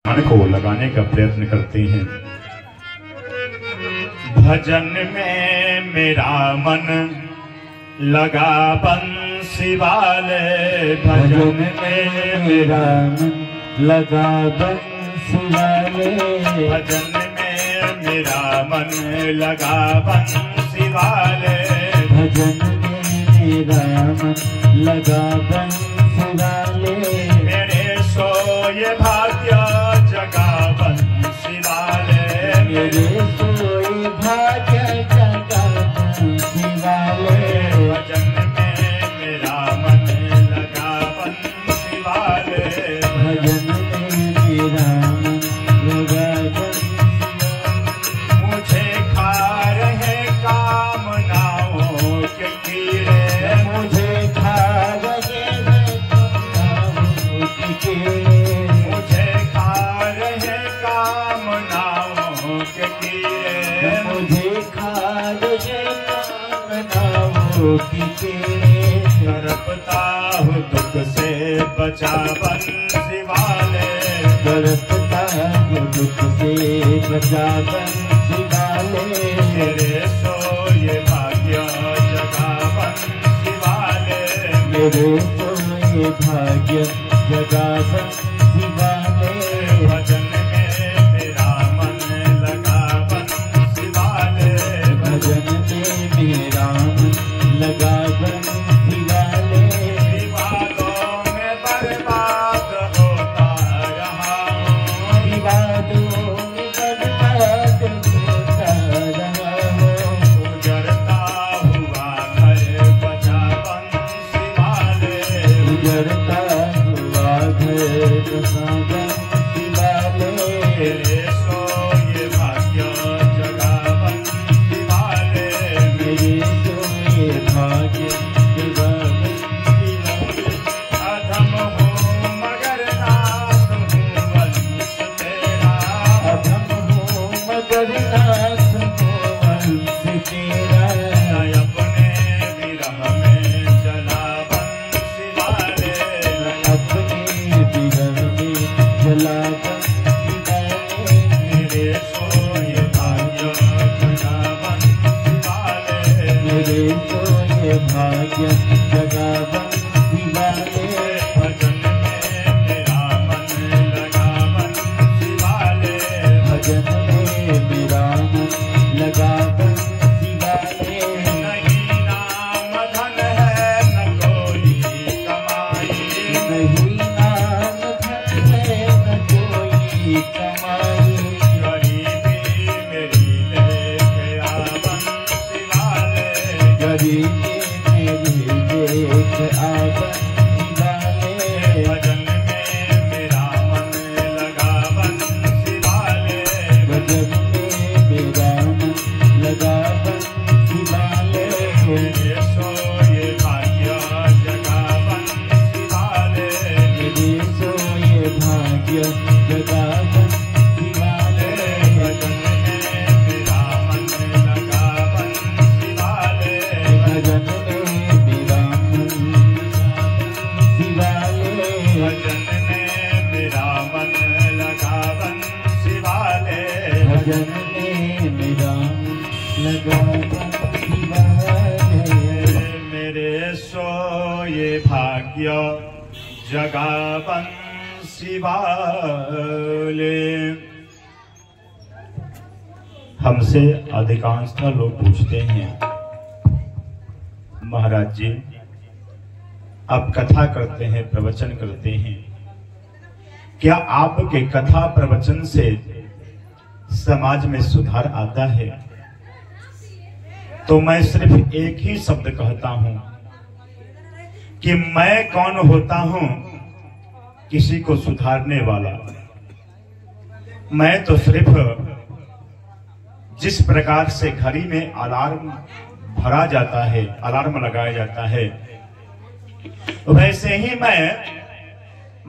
मन को लगाने का प्रयत्न करते हैं। भजन में मेरा मन लगा बंसी वाले, भजन में मेरा मन लगा बंसी वाले, भजन में मेरा मन लगा बंसी वाले, भजन में मेरा मन लगा बंसी वाले, मेरे सोए भाग्य जगा बंसी वाले, मेरे सोए भाग्य जगा बंसी वाले, भजन में मेरा मन लगा बंसी वाले, भजन में मेरा मन लगा बंसी वाले, मुझे खा रहे कामनाओं के कीड़े, मुझे खा रहे कामनाओं के कीड़े, मुझे खा रहे कामनाओं के कीड़े, मुझे खा रहे कामनाओं के कीड़े, तड़पता हूँ दुख से बचा बंसी वाले, तड़पता हूँ दुख से बचा बंसी वाले, मेरे सोए भाग्य जगा बंसी वाले, मेरे सोए भाग्य जगा बंसी वाले, भजन में मेरा मन लगा बंसी वाले, भजन में मेरा मन लगा बंसी वाले, विवादों में बर्बाद होता रहा हूँ, विवादों में बर्बाद होता रहा हूँ, उजड़ता हुआ घर बचा बंसी वाले, उजड़ता हुआ घर बचा बंसी वाले, मेरे सोए भाग्य जगा बंसी वाले, मेरे सोए भाग्य जगा बंसी वाले, अधम हूँ मगर नाथ हूँ वंश तेरा, अधम हूँ मगर नाथ हूँ वंश तेरा, अपने विरह में जला बंसी वाले, अपने विरह में जला बंसी वाले, मेरे सोए भाग्य जगा बंसी वाले, मेरे सोए भाग्य जगा बंसी वाले, भजन में मेरा मन लगा बंसी वाले, भजन में मेरा मन लगा बंसी वाले, नहीं नाम धन है न कोई कमाई, नहीं नाम धन है न कोई कमाई, गरीबी मेरी लेके आ बंसी वाले, गरीबी मेरी लेके आ बंसी वाले, भजन में मेरा मन लगा बंसी वाले, भजन में मेरा मन लगा बंसी वाले, मेरे सोए भाग्य जगा बंसी वाले, मेरे सोए भाग्य जगा बंसी वाले, भजन में मेरा मन लगा बंसी वाले, भजन में मेरा मन लगा बंसी वाले, भजन में मेरा मन लगा बंसी वाले, भजन में मेरा मन लगा बंसी वाले, मेरे सोए भाग्य जगा बंसी वाले। हमसे अधिकांशतः लोग पूछते हैं, महाराज जी आप कथा करते हैं, प्रवचन करते हैं, क्या आपके कथा प्रवचन से समाज में सुधार आता है? तो मैं सिर्फ एक ही शब्द कहता हूं कि मैं कौन होता हूं किसी को सुधारने वाला। मैं तो सिर्फ जिस प्रकार से घड़ी में अलार्म भरा जाता है, अलार्म लगाया जाता है, वैसे ही मैं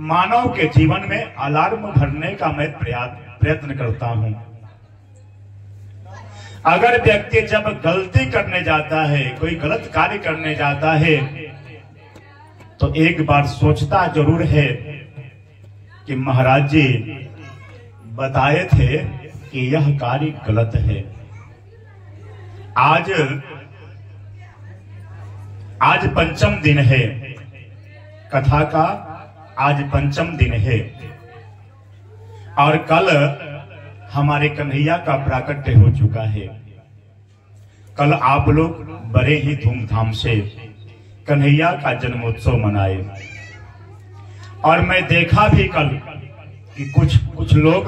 मानव के जीवन में अलार्म भरने का मैं प्रयत्न करता हूं। अगर व्यक्ति जब गलती करने जाता है, कोई गलत कार्य करने जाता है, तो एक बार सोचता जरूर है कि महाराज जी बताए थे कि यह कार्य गलत है। आज पंचम दिन है कथा का, आज पंचम दिन है और कल हमारे कन्हैया का प्राकट्य हो चुका है। कल आप लोग बड़े ही धूमधाम से कन्हैया का जन्मोत्सव मनाए और मैं देखा भी कल कि कुछ लोग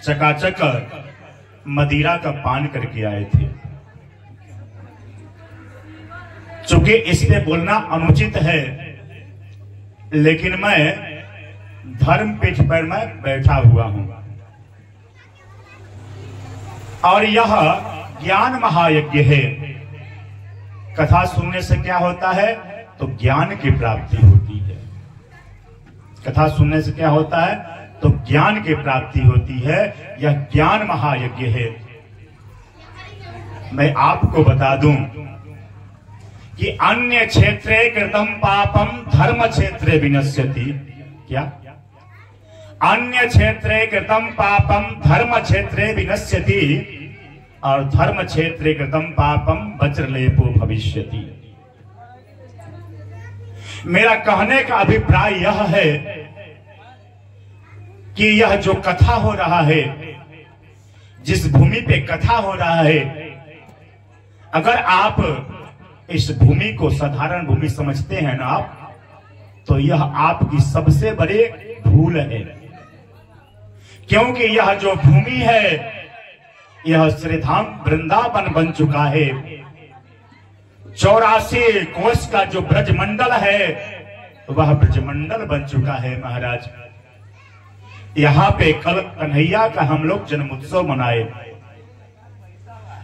चकाचक मदिरा का पान करके आए थे। चूंकि इस पे बोलना अनुचित है, लेकिन मैं धर्म पीठ पर मैं बैठा हुआ हूं और यह ज्ञान महायज्ञ है। कथा सुनने से क्या होता है? तो ज्ञान की प्राप्ति होती है। कथा सुनने से क्या होता है? तो ज्ञान की प्राप्ति होती है। यह ज्ञान महायज्ञ है। मैं आपको बता दूं कि अन्य क्षेत्रे कृतम पापम धर्म क्षेत्रे विनश्यति। क्या? अन्य क्षेत्रे कृतम पापम धर्म क्षेत्रे विनश्यति और धर्म क्षेत्रे कृतम पापम वज्रलेपो भविष्यति। मेरा कहने का अभिप्राय यह है कि यह जो कथा हो रहा है, जिस भूमि पे कथा हो रहा है, अगर आप इस भूमि को साधारण भूमि समझते हैं ना आप, तो यह आपकी सबसे बड़ी भूल है। क्योंकि यह जो भूमि है, यह श्रीधाम वृंदावन बन चुका है। 84 कोष का जो ब्रजमंडल है, वह ब्रजमंडल बन चुका है महाराज। यहाँ पे कल कन्हैया का हम लोग जन्मोत्सव मनाए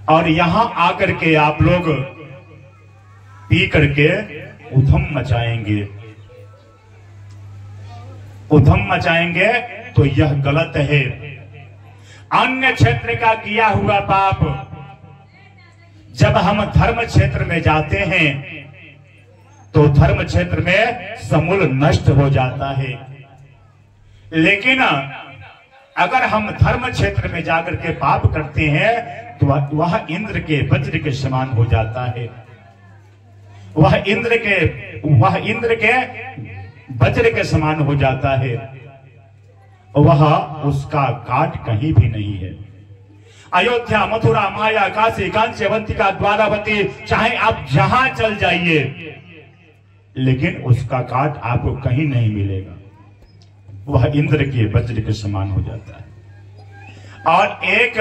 और यहाँ आकर के आप लोग पी करके उधम मचाएंगे। उधम मचाएंगे तो यह गलत है। अन्य क्षेत्र का किया हुआ पाप जब हम धर्म क्षेत्र में जाते हैं तो धर्म क्षेत्र में समूल नष्ट हो जाता है। लेकिन अगर हम धर्म क्षेत्र में जाकर के पाप करते हैं तो वह इंद्र के वज्र के समान हो जाता है। वह इंद्र के वज्र के समान हो जाता है। वह उसका काट कहीं भी नहीं है। अयोध्या, मथुरा, माया, काशी, कांची, अवंतिका, द्वारावती, चाहे आप जहां चल जाइए, लेकिन उसका काट आपको कहीं नहीं मिलेगा। वह इंद्र के वज्र के समान हो जाता है। और एक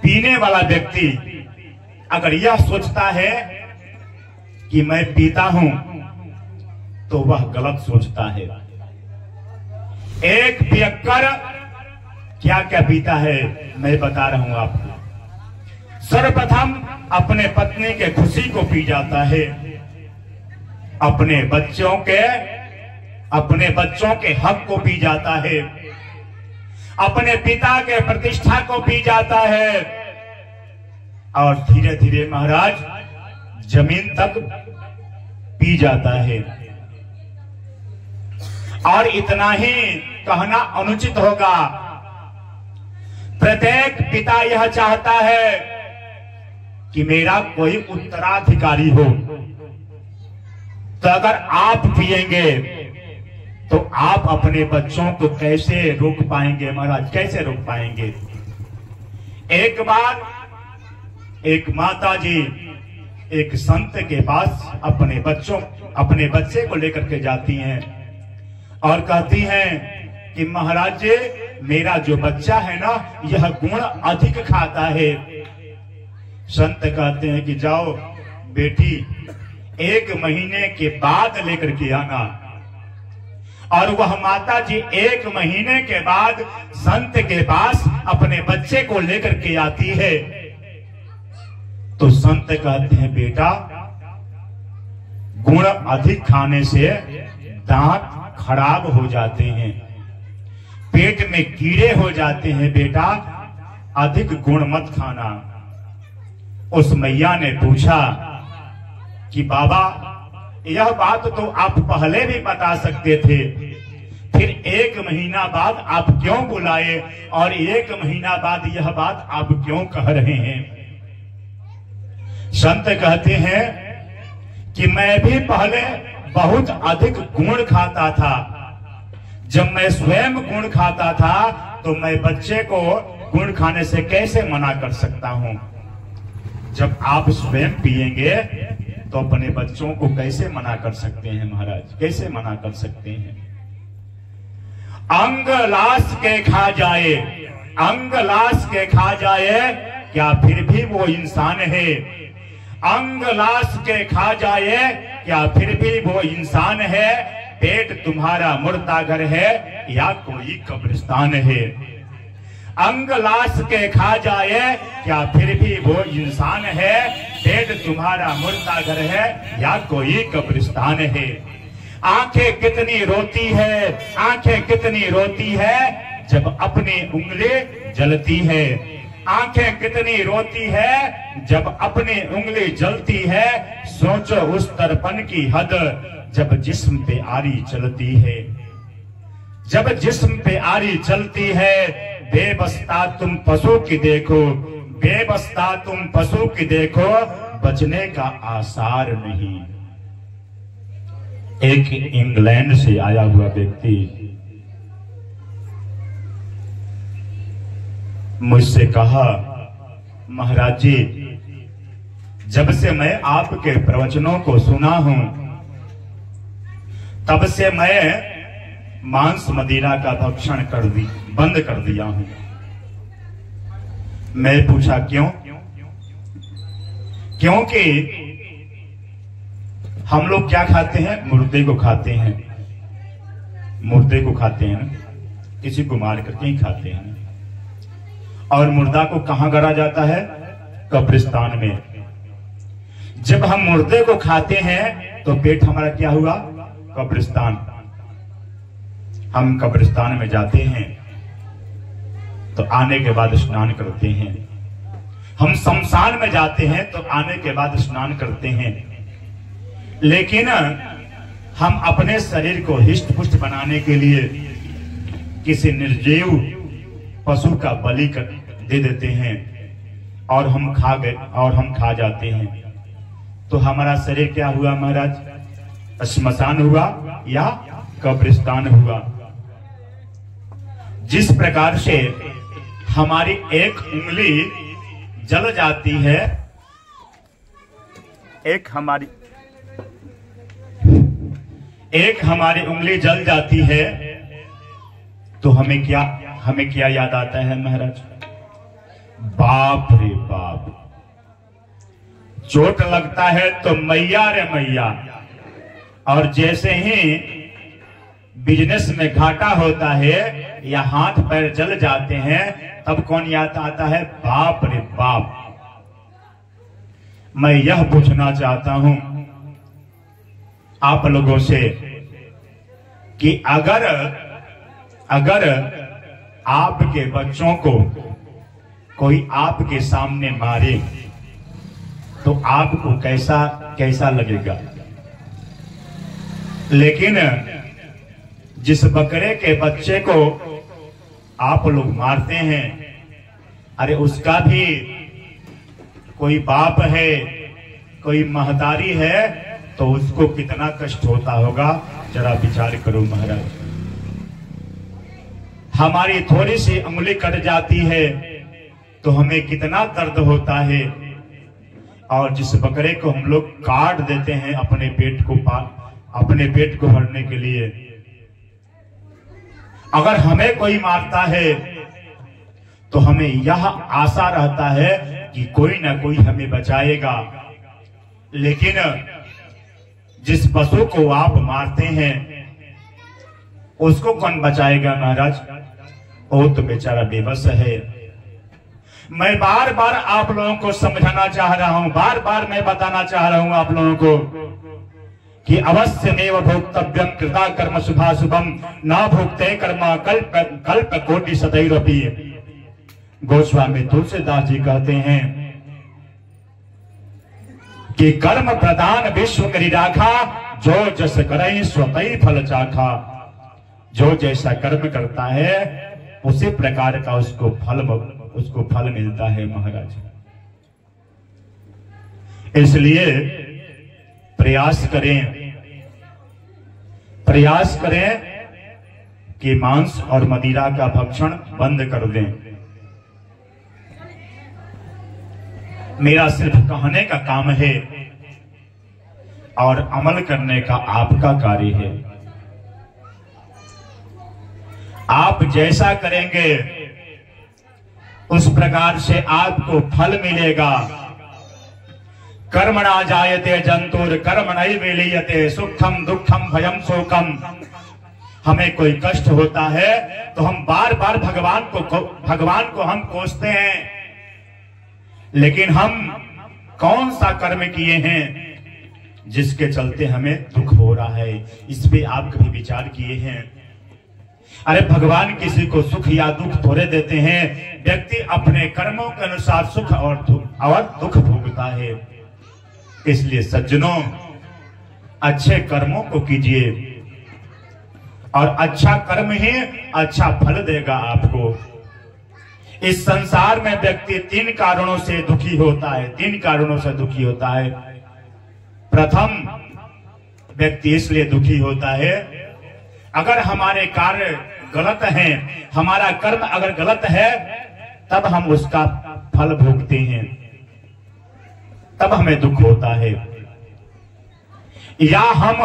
पीने वाला व्यक्ति अगर यह सोचता है कि मैं पीता हूं, तो वह गलत सोचता है। एक पियक्कर क्या क्या पीता है मैं बता रहा हूं आपको। सर्वप्रथम अपने पत्नी के खुशी को पी जाता है, अपने बच्चों के हक को पी जाता है, अपने पिता के प्रतिष्ठा को पी जाता है और धीरे धीरे महाराज जमीन तक पी जाता है। और इतना ही कहना अनुचित होगा। प्रत्येक पिता यह चाहता है कि मेरा कोई उत्तराधिकारी हो। तो अगर आप पिएंगे तो आप अपने बच्चों को कैसे रोक पाएंगे महाराज? कैसे रोक पाएंगे? एक बार एक माता जी एक संत के पास अपने बच्चे को लेकर के जाती हैं और कहती हैं कि महाराज जी, मेरा जो बच्चा है ना, यह गुण अधिक खाता है। संत कहते हैं कि जाओ बेटी, 1 महीने के बाद लेकर के आना। और वह माता जी 1 महीने के बाद संत के पास अपने बच्चे को लेकर के आती है। तो संत कहते हैं बेटा, गुण अधिक खाने से दांत खराब हो जाते हैं, पेट में कीड़े हो जाते हैं, बेटा अधिक गुण मत खाना। उस मैया ने पूछा कि बाबा, यह बात तो आप पहले भी बता सकते थे, फिर 1 महीना बाद आप क्यों बुलाए और 1 महीना बाद यह बात आप क्यों कह रहे हैं? संत कहते हैं कि मैं भी पहले बहुत अधिक गुण खाता था। जब मैं स्वयं गुण खाता था तो मैं बच्चे को गुण खाने से कैसे मना कर सकता हूं? जब आप स्वयं पिएंगे तो अपने बच्चों को कैसे मना कर सकते हैं महाराज? कैसे मना कर सकते हैं? अंग लाश के खा जाए, अंग लाश के खा जाए, क्या फिर भी वो इंसान है? अंग लाश के खा जाए, क्या फिर भी वो इंसान है? पेट तुम्हारा मुर्दा घर है या कोई कब्रिस्तान है? अंग लाश के खा जाए, क्या फिर भी वो इंसान है? पेट तुम्हारा मुर्दा घर है या कोई कब्रिस्तान है? आंखें कितनी रोती है, आंखें कितनी रोती है जब अपनी उंगली जलती है। आंखें कितनी रोती है जब अपनी उंगली जलती है। सोचो उस दर्पण की हद जब जिस्म पे आरी चलती है। जब जिस्म पे आरी चलती है, बेबस्ता तुम पशु की देखो, बेबस्ता तुम पशु की देखो, बचने का आसार नहीं। एक इंग्लैंड से आया हुआ व्यक्ति मुझसे कहा, महाराज जी, जब से मैं आपके प्रवचनों को सुना हूं तब से मैं मांस मदिरा का भक्षण बंद कर दिया हूं। मैं पूछा क्यों? क्योंकि हम लोग क्या खाते हैं? मुर्दे को खाते हैं, मुर्दे को खाते हैं, किसी को मार करके ही खाते हैं। और मुर्दा को कहां गड़ा जाता है? कब्रिस्तान में। जब हम मुर्दे को खाते हैं तो पेट हमारा क्या हुआ? कब्रिस्तान। हम कब्रिस्तान में जाते हैं तो आने के बाद स्नान करते हैं। हम शमशान में जाते हैं तो आने के बाद स्नान करते हैं। लेकिन हम अपने शरीर को हिष्ट पुष्ट बनाने के लिए किसी निर्जीव पशु का बलि दे देते हैं और हम खा जाते हैं। तो हमारा शरीर क्या हुआ महाराज? श्मशान हुआ या कब्रिस्तान हुआ। जिस प्रकार से हमारी एक उंगली जल जाती है, एक हमारी उंगली जल जाती है, तो हमें क्या याद आता है महाराज? बाप रे बाप, चोट लगता है तो मैया रे मैया। और जैसे ही बिजनेस में घाटा होता है या हाथ पैर जल जाते हैं, तब कौन याद आता है? बाप रे बाप। मैं यह पूछना चाहता हूं आप लोगों से कि अगर आपके बच्चों को कोई आपके सामने मारे तो आपको कैसा लगेगा? लेकिन जिस बकरे के बच्चे को आप लोग मारते हैं, अरे उसका भी कोई बाप है, कोई महतारी है, तो उसको कितना कष्ट होता होगा, जरा विचार करो महाराज। हमारी थोड़ी सी उंगली कट जाती है तो हमें कितना दर्द होता है, और जिस बकरे को हम लोग काट देते हैं अपने पेट को भरने के लिए, अगर हमें कोई मारता है तो हमें यह आशा रहता है कि कोई ना कोई हमें बचाएगा। लेकिन जिस पशु को आप मारते हैं उसको कौन बचाएगा महाराज? वो तो बेचारा बेबस है। मैं बार बार आप लोगों को समझाना चाह रहा हूं, बार बार मैं बताना चाह रहा हूं आप लोगों को कि अवश्यमेव भोक्तव्यम कृता कर्म शुभाशुभम न भोक्ते कर्म कल्प कोटि सदैरपि। गोस्वामी तुलसीदास जी कहते हैं कि कर्म प्रदान विश्व करी राखा, जो जस करे स्वतई फल चाखा। जो जैसा कर्म करता है उसी प्रकार का उसको फल मिलता है महाराज। इसलिए प्रयास करें कि मांस और मदिरा का भक्षण बंद कर दें। मेरा सिर्फ कहने का काम है और अमल करने का आपका कार्य है। आप जैसा करेंगे उस प्रकार से आपको फल मिलेगा। कर्मणा जायते जंतुर कर्मणैव विलीयते सुखम दुखम भयम शोकम। हमें कोई कष्ट होता है तो हम बार बार भगवान को हम कोसते हैं, लेकिन हम कौन सा कर्म किए हैं जिसके चलते हमें दुख हो रहा है? इस पे आप कभी विचार किए हैं? अरे भगवान किसी को सुख या दुख थोड़े देते हैं। व्यक्ति अपने कर्मों के अनुसार सुख और दुख भोगता है। इसलिए सज्जनों, अच्छे कर्मों को कीजिए और अच्छा कर्म ही अच्छा फल देगा आपको। इस संसार में व्यक्ति तीन कारणों से दुखी होता है। प्रथम, व्यक्ति इसलिए दुखी होता है अगर हमारे कार्य गलत हैं, हमारा कर्म अगर गलत है तब हम उसका फल भोगते हैं, तब हमें दुख होता है। या हम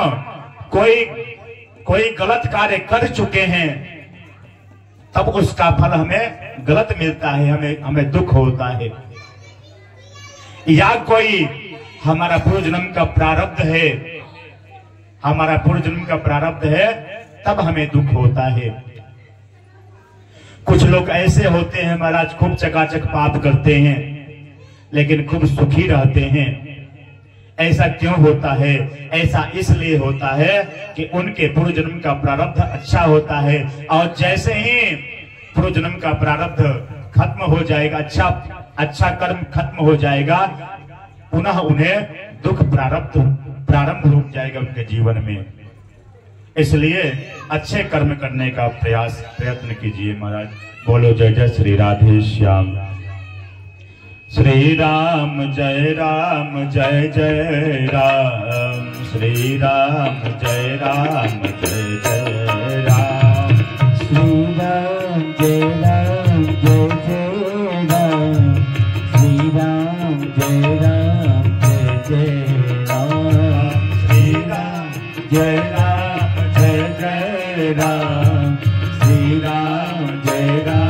कोई गलत कार्य कर चुके हैं तब उसका फल हमें गलत मिलता है, हमें दुख होता है। या कोई हमारा पूर्व जन्म का प्रारब्ध है, तब हमें दुख होता है। कुछ लोग ऐसे होते हैं महाराज, खूब चकाचक पाप करते हैं लेकिन खूब सुखी रहते हैं। ऐसा क्यों होता है? ऐसा इसलिए होता है कि उनके पूर्व जन्म का प्रारब्ध अच्छा होता है, और जैसे ही पूर्व जन्म का प्रारब्ध खत्म हो जाएगा, अच्छा कर्म खत्म हो जाएगा, पुनः उन्हें दुख प्रारंभ हो जाएगा उनके जीवन में। इसलिए अच्छे कर्म करने का प्रयत्न कीजिए महाराज। बोलो जय जय श्री राधे श्याम। श्री राम जय जय राम, श्री राम जय जय राम, श्री राम जय जय राम, श्री राम जय जय राम, श्री राम जय जय राम, श्री राम जय जय राम, श्री राम जय जय राम, श्री राम जय जय राम,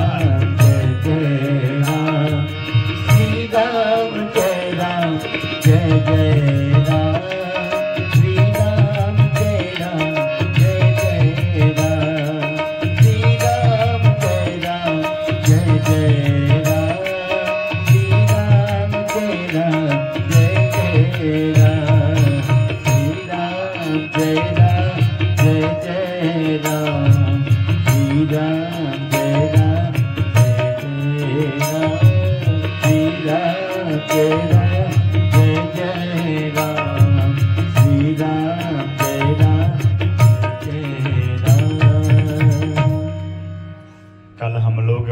श्री राम जय जय राम, श्री राम जय जय राम, श्री राम जय जय राम, श्री राम जय कल हम लोग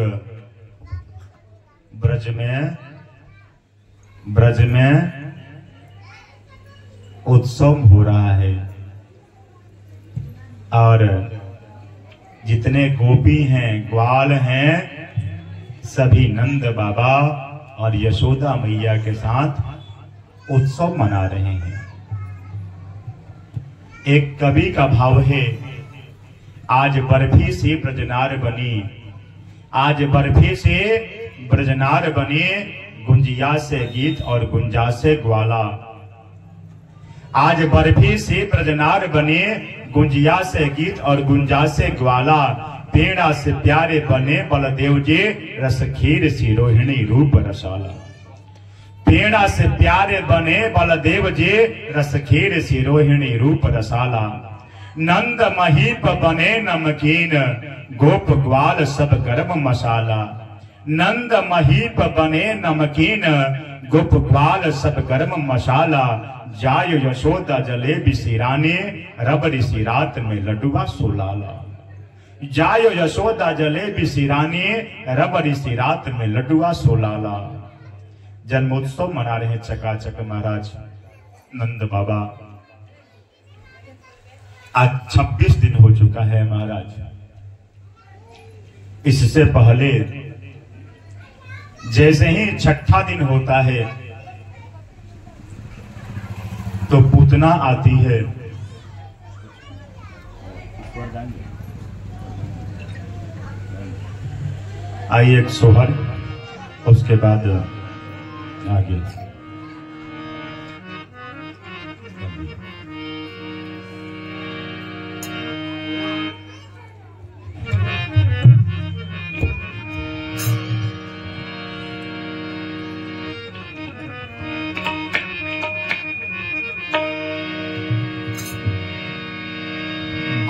ब्रज में उत्सव हो रहा है, और जितने गोपी हैं, ग्वाल हैं, सभी नंद बाबा और यशोदा मैया के साथ उत्सव मना रहे हैं। एक कवि का भाव है, आज बर्फी से ब्रजनार बनी, आज बर्फी से ब्रजनार बनी, गुंजिया से गीत और गुंजा से ग्वाला। आज बर्फी से ब्रजनार बने, गुंजिया से गीत और गुंजा से ग्वाला। पेड़ा से प्यारे बने बलदेव जी, रस खीर सी रोहिणी रूप रसाला। पेड़ा से प्यारे बने बलदेव जी, रस खीर सी रोहिणी रूप रसाला। नंद महीप बने नमकीन, गोप ग्वाल सब गर्म मसाला। नंद महीप बने नमकीन, गोप ग्वाल सब गर्म मसाला। जाय यशोदा जलेबी सिराने, रब ऋषि रात में लडुआ सुलाला। जायो यशोदा जले बिसिरानी रबरी सी रात में लड्डुआ सोलाला। जन्मोत्सव मना रहे चकाचक महाराज नंद बाबा। आज 26 दिन हो चुका है महाराज। इससे पहले जैसे ही छठा दिन होता है तो पूतना आती है। आई एक सोहर, उसके बाद आगे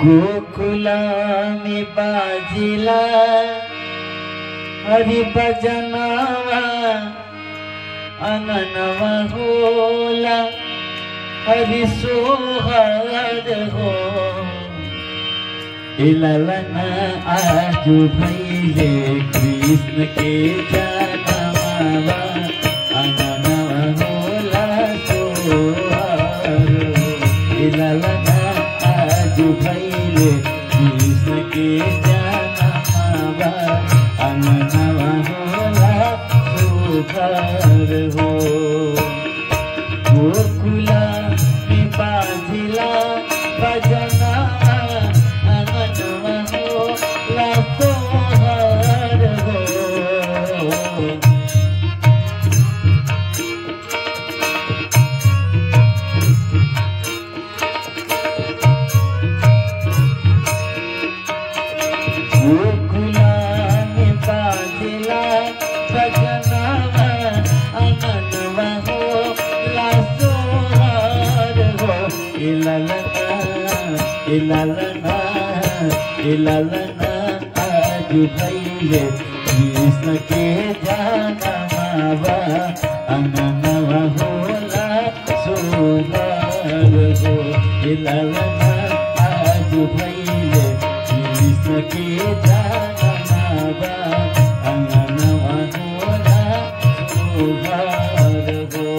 गोकुला में बाजिला हरि भजनवा अननवा होला हरि सोहर हो। इललन आजू भैले कृष्ण के जनमवा अननवा होला सोहर हो। इललन आजू भैले कृष्ण के जनमवा अननवा होला सोहर हो। गोकुला में बाजिला भजनवा अननवा होला सोहर हो। गोकुला में बाजिला भजनवा अननवा होला सोहर हो। इललना इललना इललना आजू भैले कृष्ण के जनमवा अननवा होला सोहर हो। इललना आजू भैले कृष्ण के जनमवा अननवा होला सोहर हो।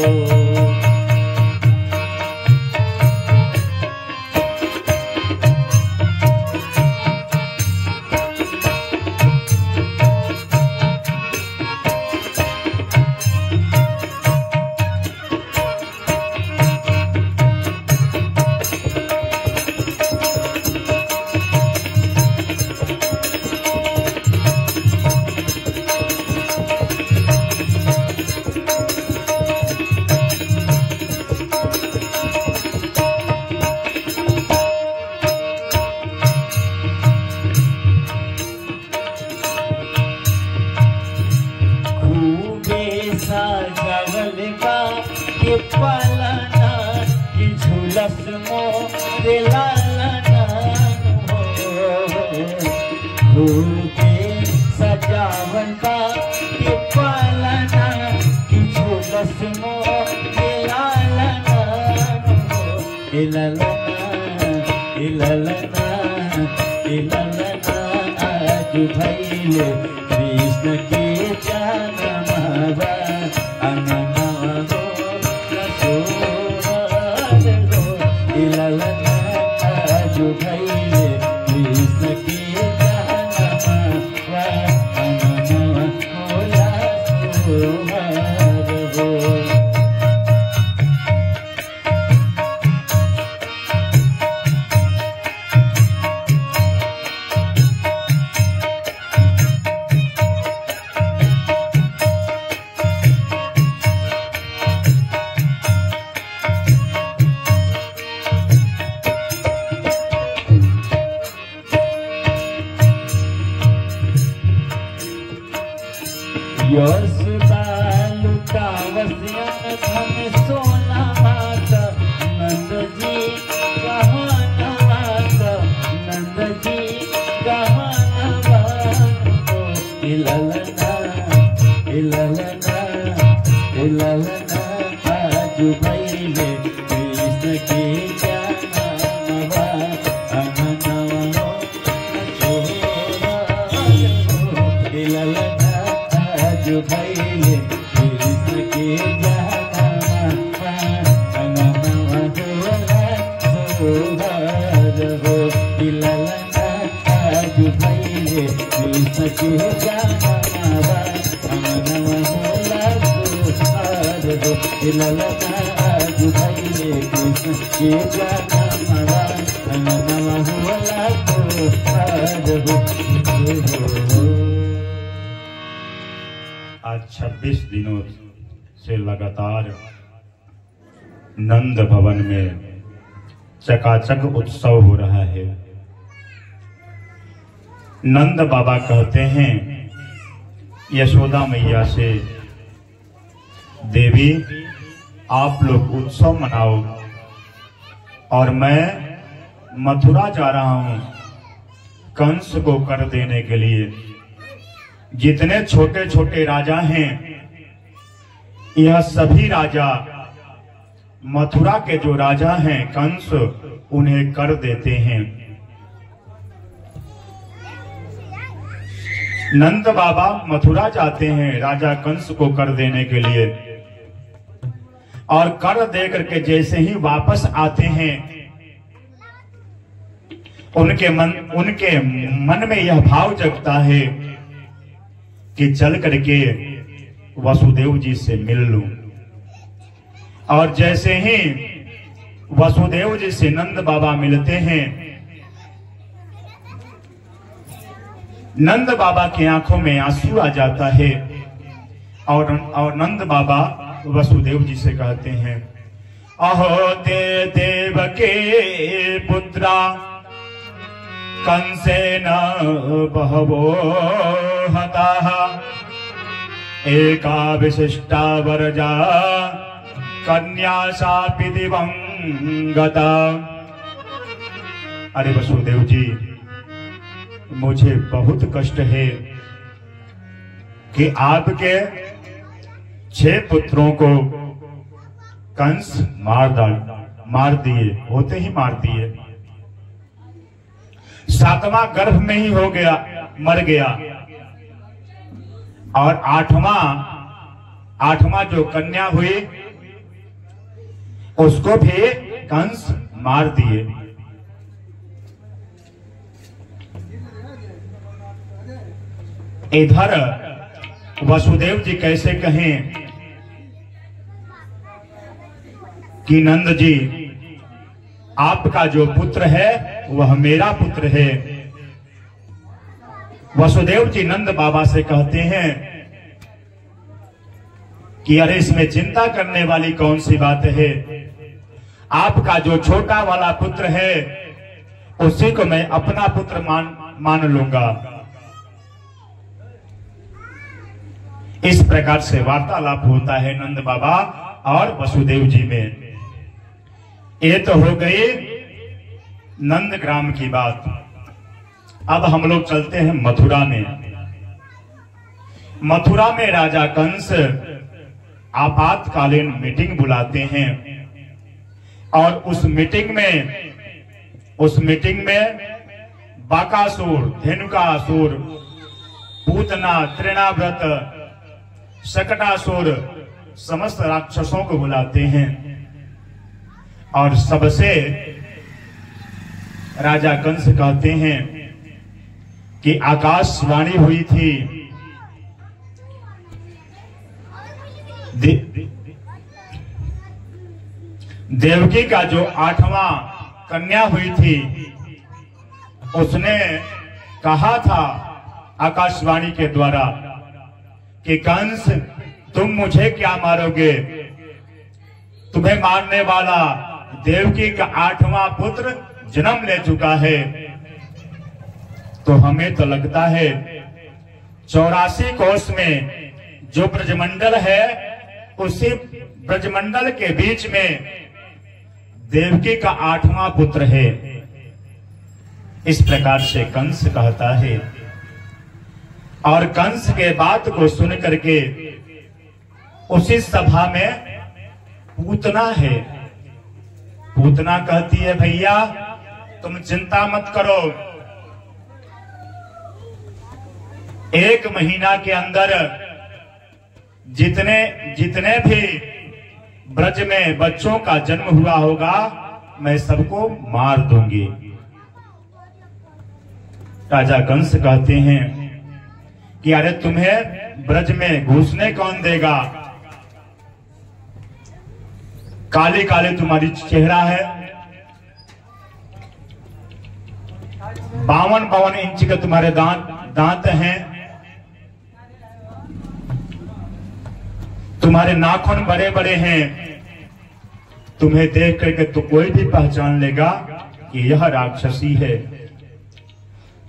सजवल बा के पालना की झुलस मोरे लालना हो। सजावल बा के पालना की झुलस मोरे लालना हो। इललना इललना इललना आजू भैले कृष्ण के जनमवा अननवा होला सोहर हो। इललना आजू भैले कृष्ण के जनमवा अननवा होला सोहर हो। यशोदा लुटावसिया धन सोना माता नंद जी गहन माता नंद जी गहन हो। इललना इललना इललना आजू भैले कृष्ण के जनमवा अननवा होला ललना जो भैले कृष्ण के आज 26 दिनों से लगातार नंद भवन में चकाचक उत्सव हो रहा है। नंद बाबा कहते हैं यशोदा मैया से, देवी आप लोग उत्सव मनाओ और मैं मथुरा जा रहा हूं कंस को कर देने के लिए। जितने छोटे छोटे राजा हैं यह सभी राजा मथुरा के जो राजा हैं कंस उन्हें कर देते हैं। नंद बाबा मथुरा जाते हैं राजा कंस को कर देने के लिए और कर दे करके जैसे ही वापस आते हैं उनके मन में यह भाव जगता है कि चल करके वसुदेव जी से मिल लूं। और जैसे ही वसुदेव जी से नंद बाबा मिलते हैं नंद बाबा की आंखों में आंसू आ जाता है और नंद बाबा वसुदेव जी से कहते हैं, अहो ते देव के पुत्रा कंसेन बहवो हताः एका विशिष्टा वरजा कन्या शापि दिवंगता। अरे वसुदेव जी मुझे बहुत कष्ट है कि आपके 6 पुत्रों को कंस मार दिए, होते ही मार दिए। 7वां गर्भ में ही हो गया, मर गया। और 8वां जो कन्या हुई उसको भी कंस मार दिए। इधर वसुदेव जी कैसे कहें कि नंद जी आपका जो पुत्र है वह मेरा पुत्र है। वसुदेव जी नंद बाबा से कहते हैं कि अरे इसमें चिंता करने वाली कौन सी बात है, आपका जो छोटा वाला पुत्र है उसी को मैं अपना पुत्र मान लूंगा। इस प्रकार से वार्तालाप होता है नंद बाबा और वसुदेव जी में। ये तो हो गई नंद ग्राम की बात। अब हम लोग चलते हैं मथुरा में। मथुरा में राजा कंस आपातकालीन मीटिंग बुलाते हैं और उस मीटिंग में बाकासुर, धेनुकासुर, पूतना, तृणाव्रत, शकटासुर समस्त राक्षसों को बुलाते हैं और सबसे राजा कंस कहते हैं कि आकाशवाणी हुई थी, देवकी का जो 8वां कन्या हुई थी उसने कहा था आकाशवाणी के द्वारा कि कंस तुम मुझे क्या मारोगे, तुम्हें मारने वाला देवकी का 8वां पुत्र जन्म ले चुका है। तो हमें तो लगता है 84 कोष में जो ब्रजमंडल है उसी ब्रजमंडल के बीच में देवकी का 8वां पुत्र है। इस प्रकार से कंस कहता है और कंस के बात को सुन करके उसी सभा में पूतना है। पूतना कहती है भैया तुम चिंता मत करो, एक महीना के अंदर जितने जितने भी ब्रज में बच्चों का जन्म हुआ होगा मैं सबको मार दूंगी। राजा कंस कहते हैं कि अरे तुम्हें ब्रज में घुसने कौन देगा? काले काले तुम्हारी चेहरा है, 52 इंच के तुम्हारे दांत हैं, तुम्हारे नाखून बड़े बड़े हैं। तुम्हें देख करके तो कोई भी पहचान लेगा कि यह राक्षसी है।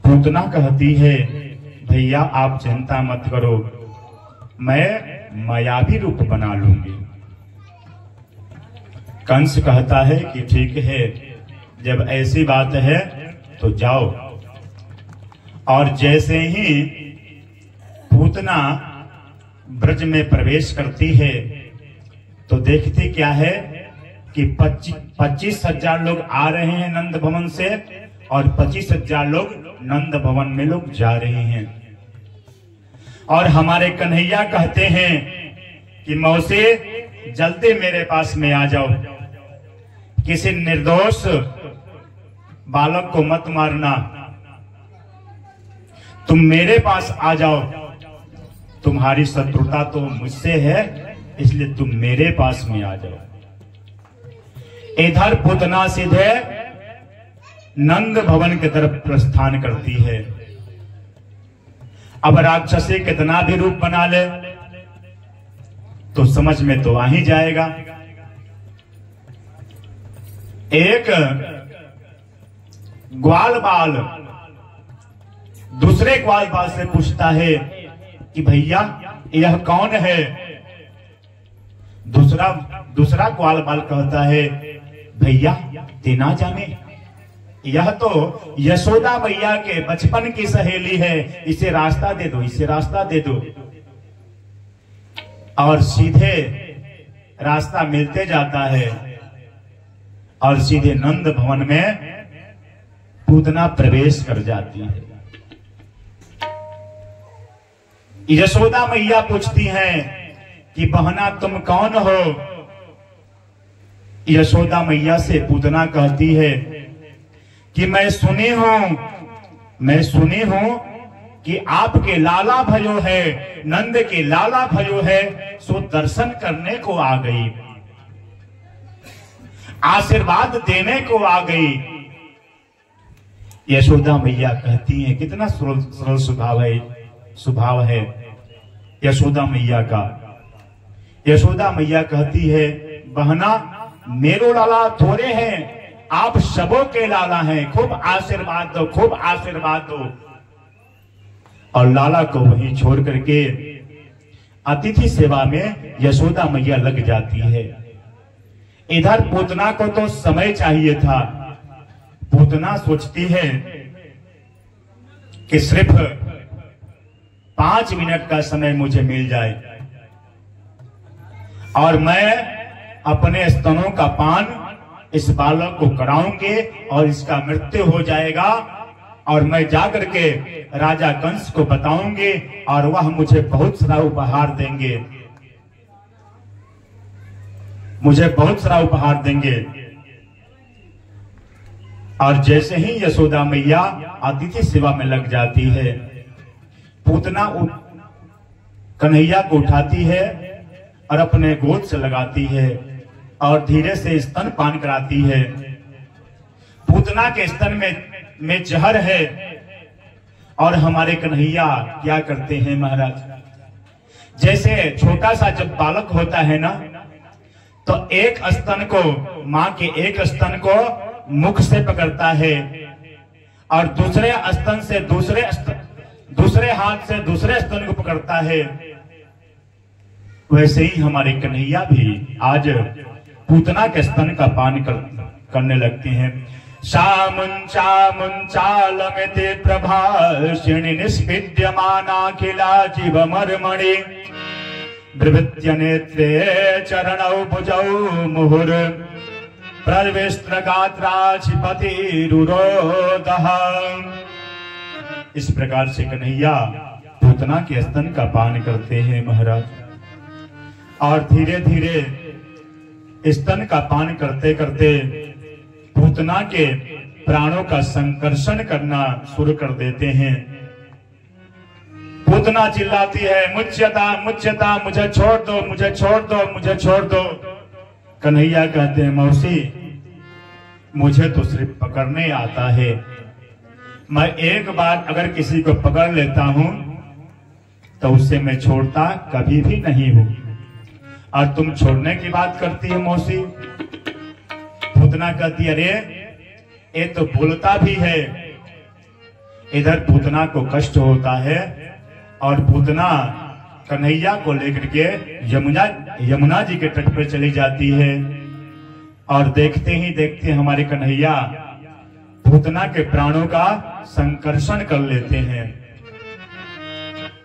पूतना कहती है भैया आप चिंता मत करो, मैं मायावी रूप बना लूंगी। कंस कहता है कि ठीक है, जब ऐसी बात है तो जाओ। और जैसे ही पूतना ब्रज में प्रवेश करती है तो देखती क्या है कि 25,000 लोग आ रहे हैं नंद भवन से और 25,000 लोग नंद भवन में लोग जा रहे हैं। और हमारे कन्हैया कहते हैं कि मौसी जल्दी मेरे पास में आ जाओ, किसी निर्दोष बालक को मत मारना, तुम मेरे पास आ जाओ, तुम्हारी शत्रुता तो मुझसे है इसलिए तुम मेरे पास में आ जाओ। इधर पूतना सीधे नंद भवन की तरफ प्रस्थान करती है। अब राक्षसी कितना भी रूप बना ले तो समझ में तो आ ही जाएगा। एक ग्वाल बाल दूसरे ग्वाल बाल से पूछता है कि भैया यह कौन है? दूसरा ग्वाल बाल कहता है भैया ते ना जाने, यह तो यशोदा मैया के बचपन की सहेली है, इसे रास्ता दे दो, इसे रास्ता दे दो। और सीधे रास्ता मिलते जाता है और सीधे नंद भवन में पूतना प्रवेश कर जाती है। यशोदा मैया पूछती हैं कि बहना तुम कौन हो? यशोदा मैया से पूतना कहती है कि मैं सुनी हूं कि आपके लाला भयो है, नंद के लाला भयो है, सो दर्शन करने को आ गई, आशीर्वाद देने को आ गई। यशोदा मैया कहती हैं कितना सरल स्वभाव है यशोदा मैया का। यशोदा मैया कहती है बहना मेरो लाला थोड़े हैं, आप सबों के लाला हैं, खूब आशीर्वाद दो, खूब आशीर्वाद दो। और लाला को वहीं छोड़ करके अतिथि सेवा में यशोदा मैया लग जाती है। इधर पूतना को तो समय चाहिए था। पूतना सोचती है कि सिर्फ 5 मिनट का समय मुझे मिल जाए और मैं अपने स्तनों का पान इस बालक को कराऊंगे और इसका मृत्यु हो जाएगा और मैं जाकर के राजा कंस को बताऊंगी और वह मुझे बहुत सारा उपहार देंगे, मुझे बहुत सारा उपहार देंगे। और जैसे ही यशोदा मैया अतिथि सेवा में लग जाती है, पूतना कन्हैया को उठाती है और अपने गोद से लगाती है और धीरे से स्तन पान कराती है। पूतना के स्तन में जहर है और हमारे कन्हैया क्या करते हैं महाराज, जैसे छोटा सा जब बालक होता है ना तो एक स्तन को, मां के एक स्तन को मुख से पकड़ता है और दूसरे स्तन से दूसरे हाथ से दूसरे स्तन को पकड़ता है। वैसे ही हमारे कन्हैया भी आज पूतना के स्तन का पान करने लगते हैं। शामुंचालमिति प्रभाषिणी निष्पीड्यमानाखिला जीवमर्मणि ब्रवृत्य नेत्रे चरणौ भुजौ मुहुर प्रविष्ट्रगात्राचिपतिरुरोदः। इस प्रकार से कन्हैया पूतना के स्तन का पान करते हैं महाराज। और धीरे धीरे स्तन का पान करते करते पूतना के प्राणों का संकर्षण करना शुरू कर देते हैं। पूतना चिल्लाती है, मुझ्यता मुझ्यता, मुझे छोड़ दो, मुझे छोड़ दो, मुझे छोड़ दो। कन्हैया कहते हैं, मौसी मुझे तो सिर्फ पकड़ने आता है, मैं एक बार अगर किसी को पकड़ लेता हूं तो उससे मैं छोड़ता कभी भी नहीं हूं, और तुम छोड़ने की बात करती है मौसी। पूतना कहती है, अरे ये तो बोलता भी है। इधर पूतना को कष्ट होता है और पूतना कन्हैया को लेकर के यमुना जी के तट पर चली जाती है। और देखते ही देखते हमारे कन्हैया पूतना के प्राणों का संकर्षण कर लेते हैं।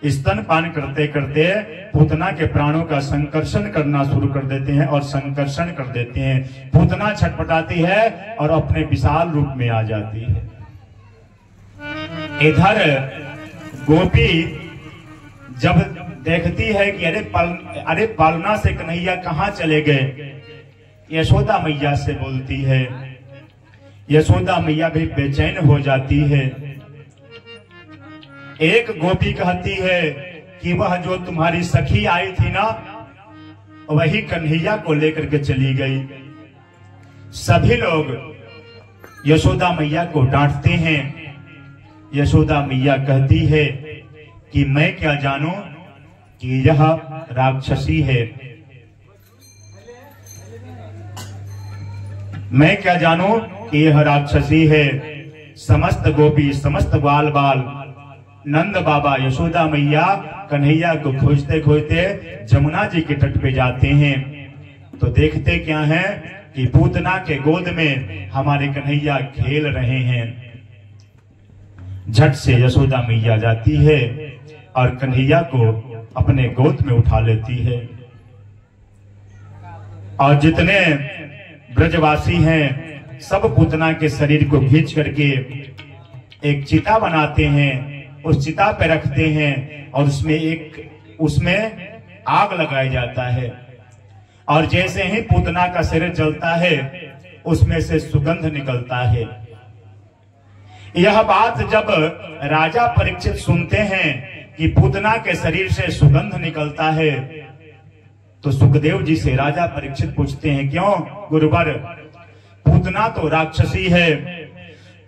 स्तन पान करते करते पूतना के प्राणों का संकर्षण करना शुरू कर देते हैं और संकर्षण कर देते हैं। पूतना छटपटाती है और अपने विशाल रूप में आ जाती है। इधर गोपी जब देखती है कि अरे पालना से कन्हैया कहाँ चले गए, यशोदा मैया से बोलती है। यशोदा मैया भी बेचैन हो जाती है। एक गोपी कहती है कि वह जो तुम्हारी सखी आई थी ना, वही कन्हैया को लेकर के चली गई। सभी लोग यशोदा मैया को डांटते हैं। यशोदा मैया कहती है कि मैं क्या जानूं कि यह राक्षसी है, मैं क्या जानूं कि यह राक्षसी है। समस्त गोपी, समस्त बाल बाल, नंद बाबा, यशोदा मैया कन्हैया को खोजते खोजते जमुना जी के तट पे जाते हैं। तो देखते क्या है कि पूतना के गोद में हमारे कन्हैया खेल रहे हैं। झट से यशोदा मैया जाती है और कन्हैया को अपने गोद में उठा लेती है। और जितने ब्रजवासी हैं सब पूतना के शरीर को खींच करके एक चिता बनाते हैं, उस चिता पे रखते हैं और उसमें आग लगाया जाता है। और जैसे ही पूतना का शरीर जलता है उसमें से सुगंध निकलता है। यह बात जब राजा परीक्षित सुनते हैं कि पूतना के शरीर से सुगंध निकलता है, तो सुखदेव जी से राजा परीक्षित पूछते हैं, क्यों गुरुवर, पूतना तो राक्षसी है।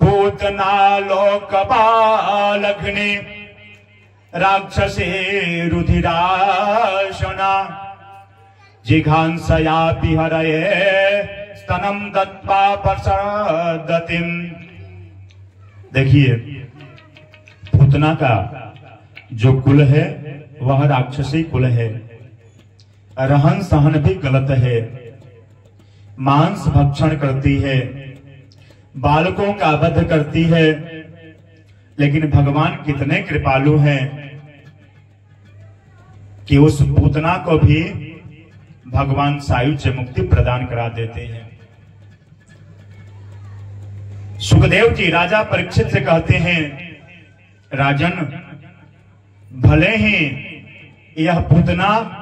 पूतना लोकपालग्नि राक्षसी रुधिराशना जिघांसया विहरये स्तनम दत्त्वा प्रसदतिम। देखिए, पूतना का जो कुल है वह राक्षसी कुल है। रहन सहन भी गलत है, मांस भक्षण करती है, बालकों का वध करती है। लेकिन भगवान कितने कृपालु हैं कि उस पूतना को भी भगवान सायुज्य मुक्ति प्रदान करा देते हैं। सुखदेव जी राजा परीक्षित से कहते हैं, राजन, भले ही यह पूतना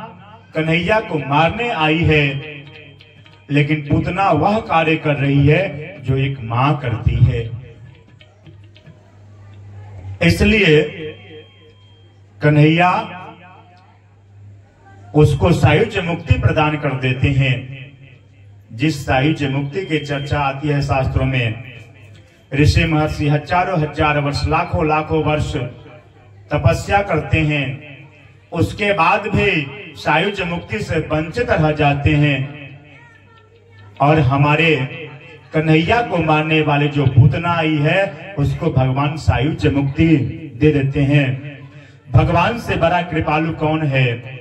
कन्हैया को मारने आई है, लेकिन पूतना वह कार्य कर रही है जो एक मां करती है। इसलिए कन्हैया उसको सायुज्य मुक्ति प्रदान कर देते हैं। जिस सायुज्य मुक्ति की चर्चा आती है शास्त्रों में, ऋषि महर्षि हजारों हजार वर्ष, लाखों लाखों वर्ष तपस्या करते हैं, उसके बाद भी सायुज्य मुक्ति से वंचित रह जाते हैं। और हमारे कन्हैया को मारने वाले जो पूतना आई है उसको भगवान सायुज्य मुक्ति दे देते हैं। भगवान से बड़ा कृपालु कौन है?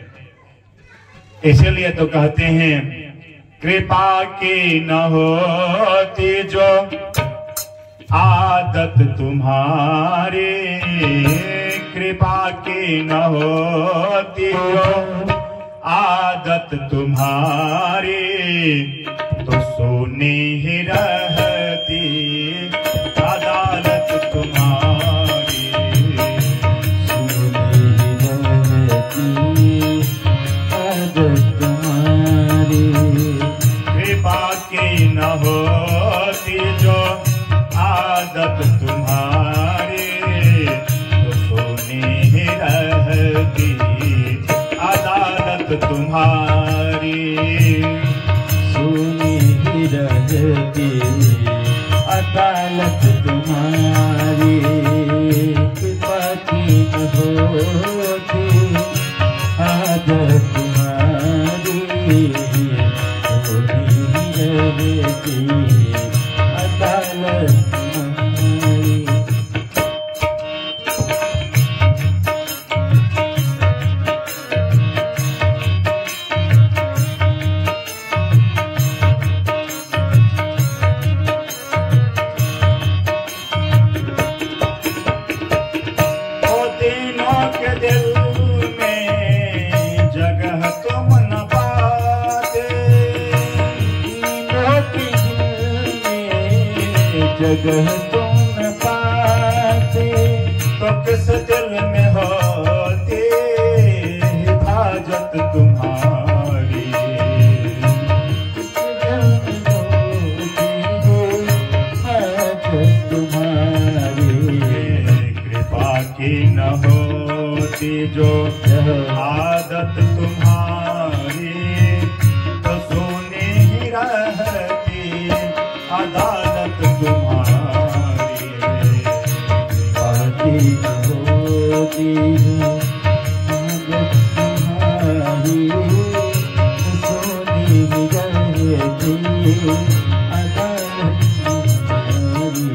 इसीलिए तो कहते हैं, कृपा की न होती जो आदत तुम्हारी, कृपा की न होती जो आदत तुम्हारी, तो सोनी ही रहती अदालत तुम्हारी, सोनी ही रहती अदालत तुम्हारी, सुनी ही रहती अदालत तुम्हारी, कृपा की न होती आदत तुम्हारी, सुनी ही रहती अदालत तुम्हारी। जगह तुम न पाते तो किस दिल में होती हाजत तुम्हारी, हाजत तुम्हारी, कृपा की न होती जो आदत तुम्हारी, तो सुनी ही रहती अदालत तुम्हारी, आती होती आदत तुम्हारी, सोनी रहती अदालत तुम्हारी,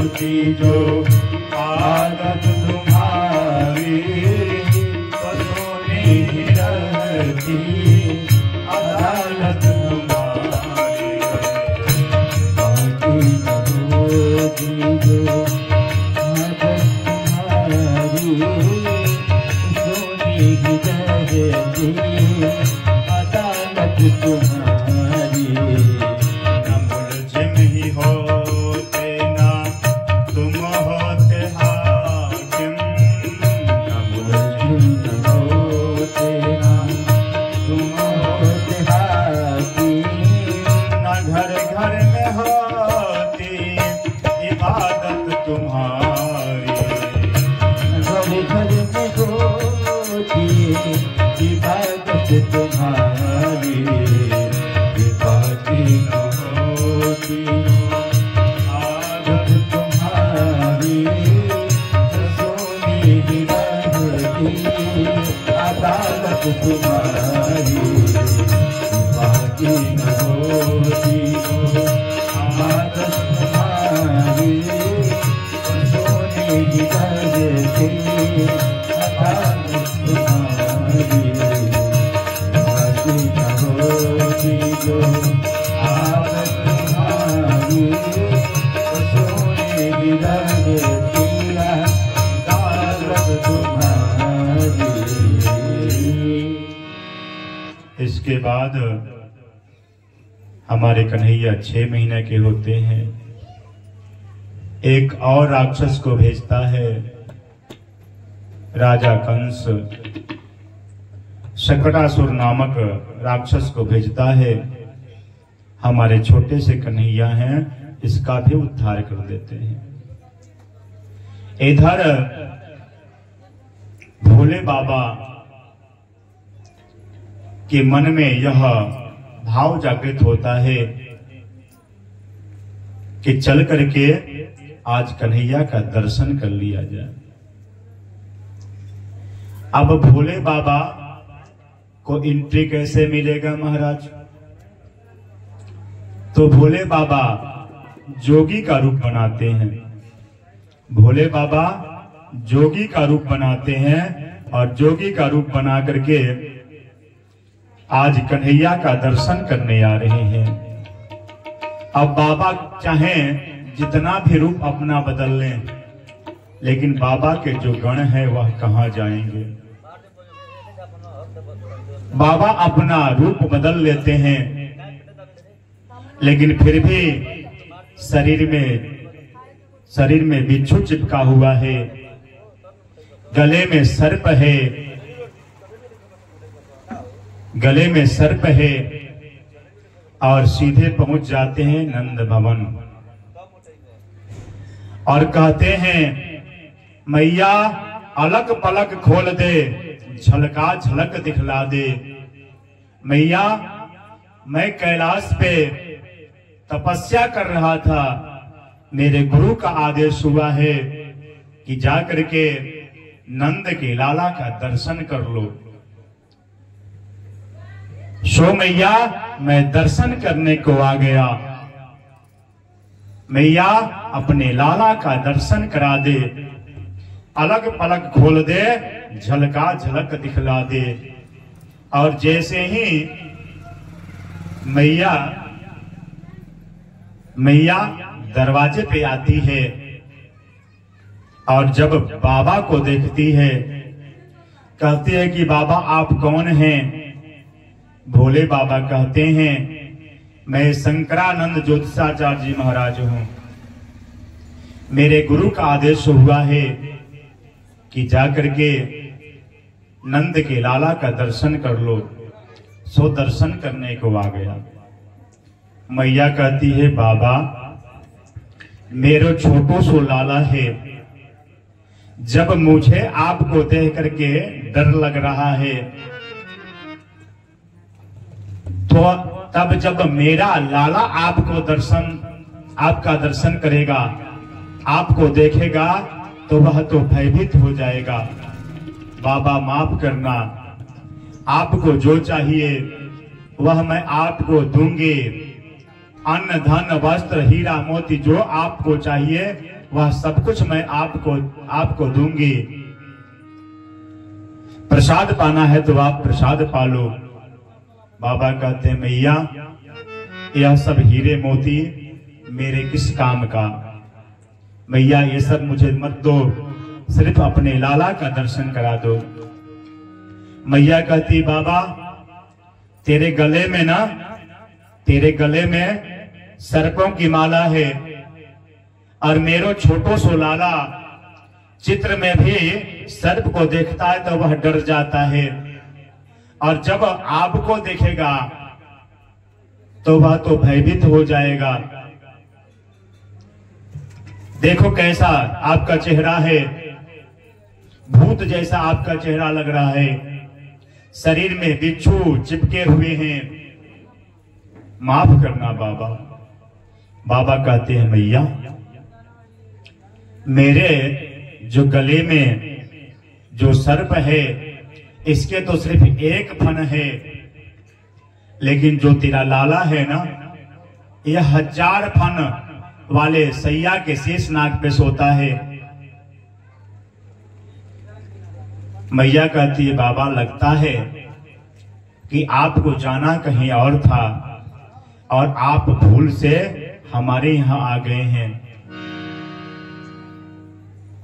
आती जो आदत तुम्हारी, सोनी ही रहती अदालत तुम्हारी, आती होती जो आदत तुम्हारी, सोनी ही रहती अदालत तुम्हारी, न मुलजिम ही होते ना तुम होते हाकिम, न मुलजिम होते ना तुम होते हाकिम, न घर घर में होती इबादत तुम्हारी, घर घर में होती इबादत तुम्हारी, इबादती न होती आदत तुम्हारी, सोनी ही रहती अदालत तुम्हारी, इबादती न होती आदत तुम्हारी, सोनी ही रहती अदालत तुम्हारी, इबादती न होती जो आदत तुम्हारी, सोनी ही रहती अदालत तुम्हारी। इसके बाद हमारे कन्हैया 6 महीने के होते हैं। एक और राक्षस को भेजता है राजा कंस, शकटासुर नामक राक्षस को भेजता है, हमारे छोटे से कन्हैया हैं, इसका भी उद्धार कर देते हैं। इधर भोले बाबा के मन में यह भाव जागृत होता है कि चल करके आज कन्हैया का दर्शन कर लिया जाए। अब भोले बाबा को एंट्री कैसे मिलेगा महाराज? तो भोले बाबा जोगी का रूप बनाते हैं। भोले बाबा जोगी का रूप बनाते हैं और जोगी का रूप बना करके आज कन्हैया का दर्शन करने आ रहे हैं। अब बाबा चाहें जितना भी रूप अपना बदल लें, लेकिन बाबा के जो गण हैं वह कहां जाएंगे? बाबा अपना रूप बदल लेते हैं, लेकिन फिर भी शरीर में बिच्छू चिपका हुआ है, गले में सर्प है, गले में सर्प है और सीधे पहुंच जाते हैं नंद भवन और कहते हैं मैया अलग पलक खोल दे, झलका झलक दिखला दे। मैया मैं कैलाश पे तपस्या कर रहा था, मेरे गुरु का आदेश हुआ है कि जाकर के नंद के लाला का दर्शन कर लो। सो मैया मैं दर्शन करने को आ गया, मैया अपने लाला का दर्शन करा दे, अलग पलक खोल दे, झलका झलक दिखला दे। और जैसे ही मैया दरवाजे पे आती है और जब बाबा को देखती है, कहती है कि बाबा आप कौन हैं? भोले बाबा कहते हैं मैं शंकरानंद ज्योतिषाचार्य जी महाराज हूं। मेरे गुरु का आदेश हुआ है कि जाकर के नंद के लाला का दर्शन कर लो। सो दर्शन करने को आ गया। मैया कहती है बाबा मेरो छोटो सो लाला है, जब मुझे आपको देख करके डर लग रहा है, तो तब जब मेरा लाला आपका दर्शन करेगा, आपको देखेगा, तो वह तो भयभीत हो जाएगा। बाबा माफ करना, आपको जो चाहिए वह मैं आपको दूंगी। अन्न धन वस्त्र हीरा मोती जो आपको चाहिए वह सब कुछ मैं आपको दूंगी। प्रसाद पाना है तो आप प्रसाद पालो। बाबा कहते हैं मैया यह सब हीरे मोती मेरे किस काम का? मैया ये सब मुझे मत दो, सिर्फ अपने लाला का दर्शन करा दो। मैया कहती बाबा तेरे गले में सर्पों की माला है और मेरो छोटो सो लाला चित्र में भी सर्प को देखता है तो वह डर जाता है, और जब आपको देखेगा तो वह तो भयभीत हो जाएगा। देखो कैसा आपका चेहरा है, भूत जैसा आपका चेहरा लग रहा है, शरीर में बिच्छू चिपके हुए हैं, माफ करना बाबा। बाबा कहते हैं मैया मेरे जो गले में जो सर्प है इसके तो सिर्फ एक फन है, लेकिन जो तेरा लाला है ना, यह 1000 फन वाले सैया के शेष नाग पे सोता है। मैया कहती है बाबा लगता है कि आपको जाना कहीं और था और आप भूल से हमारे यहाँ आ गए हैं,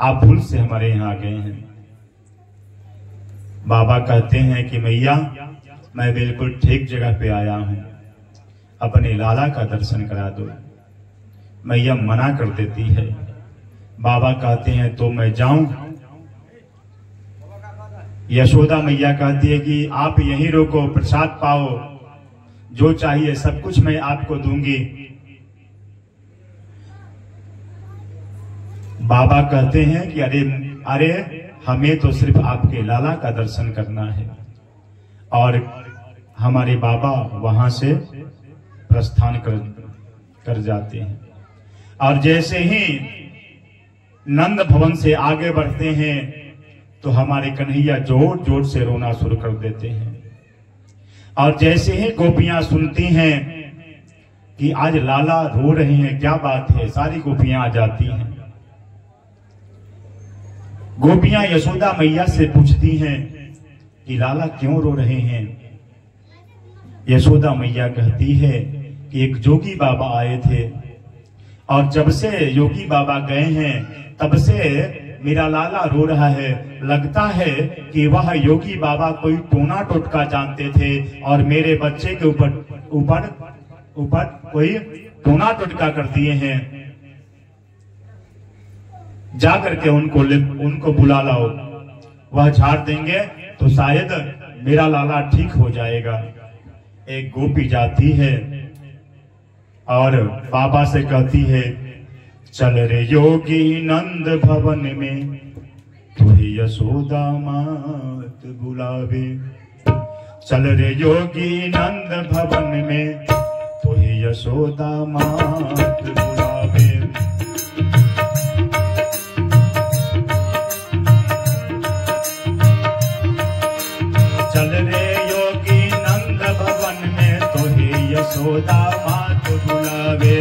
आप भूल से हमारे यहाँ आ गए हैं। बाबा कहते हैं कि मैया मैं बिल्कुल ठीक जगह पे आया हूं, अपने लाला का दर्शन करा दो। मैया मना कर देती है। बाबा कहते हैं तो मैं जाऊं? यशोदा मैया कहती है कि आप यहीं रुको, प्रसाद पाओ, जो चाहिए सब कुछ मैं आपको दूंगी। बाबा कहते हैं कि अरे हमें तो सिर्फ आपके लाला का दर्शन करना है। और हमारे बाबा वहां से प्रस्थान कर जाते हैं। और जैसे ही नंद भवन से आगे बढ़ते हैं तो हमारे कन्हैया जोर जोर से रोना शुरू कर देते हैं। और जैसे ही गोपियां सुनती हैं कि आज लाला रो रहे हैं, क्या बात है, सारी गोपियां आ जाती हैं। गोपियां यशोदा मैया से पूछती हैं कि लाला क्यों रो रहे हैं। यशोदा मैया कहती है कि एक जोगी बाबा आए थे और जब से योगी बाबा गए हैं तब से मेरा लाला रो रहा है। लगता है कि वह योगी बाबा कोई टोना टोटका जानते थे और मेरे बच्चे के ऊपर कोई टोना टोटका कर दिए हैं। जाकर के उनको बुला लाओ, वह झाड़ देंगे तो शायद मेरा लाला ठीक हो जाएगा। एक गोपी जाती है और बाबा से कहती है, चल रे योगी नंद भवन में, तुहे यशोदा मात बुलावे। चल रे योगी नंद भवन में, तुहे यशोदा मात बुलावे। चल रे योगी नंद भवन में, तुहे यशोदा मात बुलावे।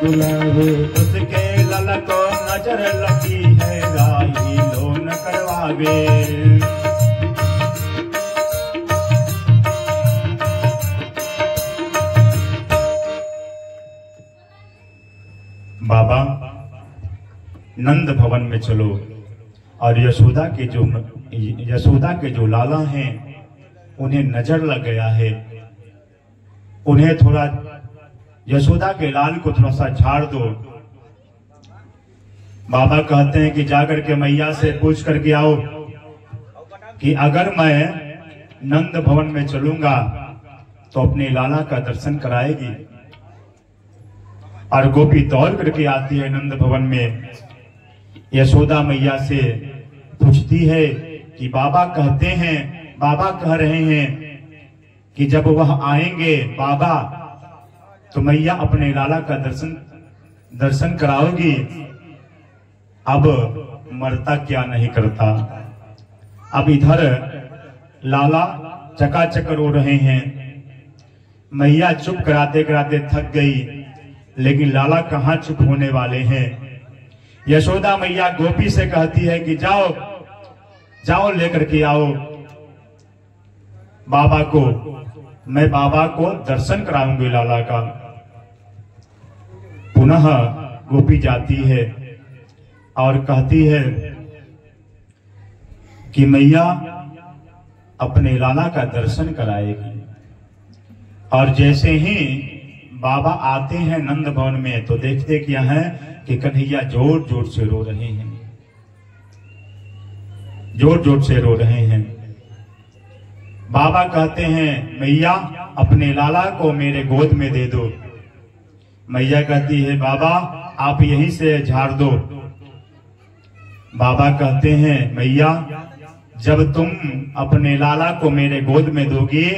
उसके लल को नजर लगी है, राही लोन करवावे। बाबा नंद भवन में चलो और यशोदा के जो लाला हैं उन्हें नजर लग गया है, उन्हें थोड़ा यशोदा के लाल को थोड़ा सा झाड़ दो। बाबा कहते हैं कि जाकर के मैया से पूछ करके आओ कि अगर मैं नंद भवन में चलूंगा तो अपने लाला का दर्शन कराएगी। और गोपी दौड़ करके आती है नंद भवन में, यशोदा मैया से पूछती है कि बाबा कह रहे हैं कि जब वह आएंगे बाबा तो मैया अपने लाला का दर्शन कराओगी। अब मरता क्या नहीं करता। अब इधर लाला चकाचक रो रहे हैं, मैया चुप कराते कराते थक गई, लेकिन लाला कहाँ चुप होने वाले हैं। यशोदा मैया गोपी से कहती है कि जाओ लेकर के आओ बाबा को, मैं बाबा को दर्शन कराऊंगी लाला का। पुनः गोपी जाती है और कहती है कि मैया अपने लाला का दर्शन कराएगी। और जैसे ही बाबा आते हैं नंद भवन में तो देखते क्या है कि कन्हैया जोर जोर से रो रहे हैं, जोर जोर से रो रहे हैं। बाबा कहते हैं मैया अपने लाला को मेरे गोद में दे दो। मैया कहती है बाबा आप यहीं से झाड़ दो। बाबा कहते हैं मैया जब तुम अपने लाला को मेरे गोद में दोगी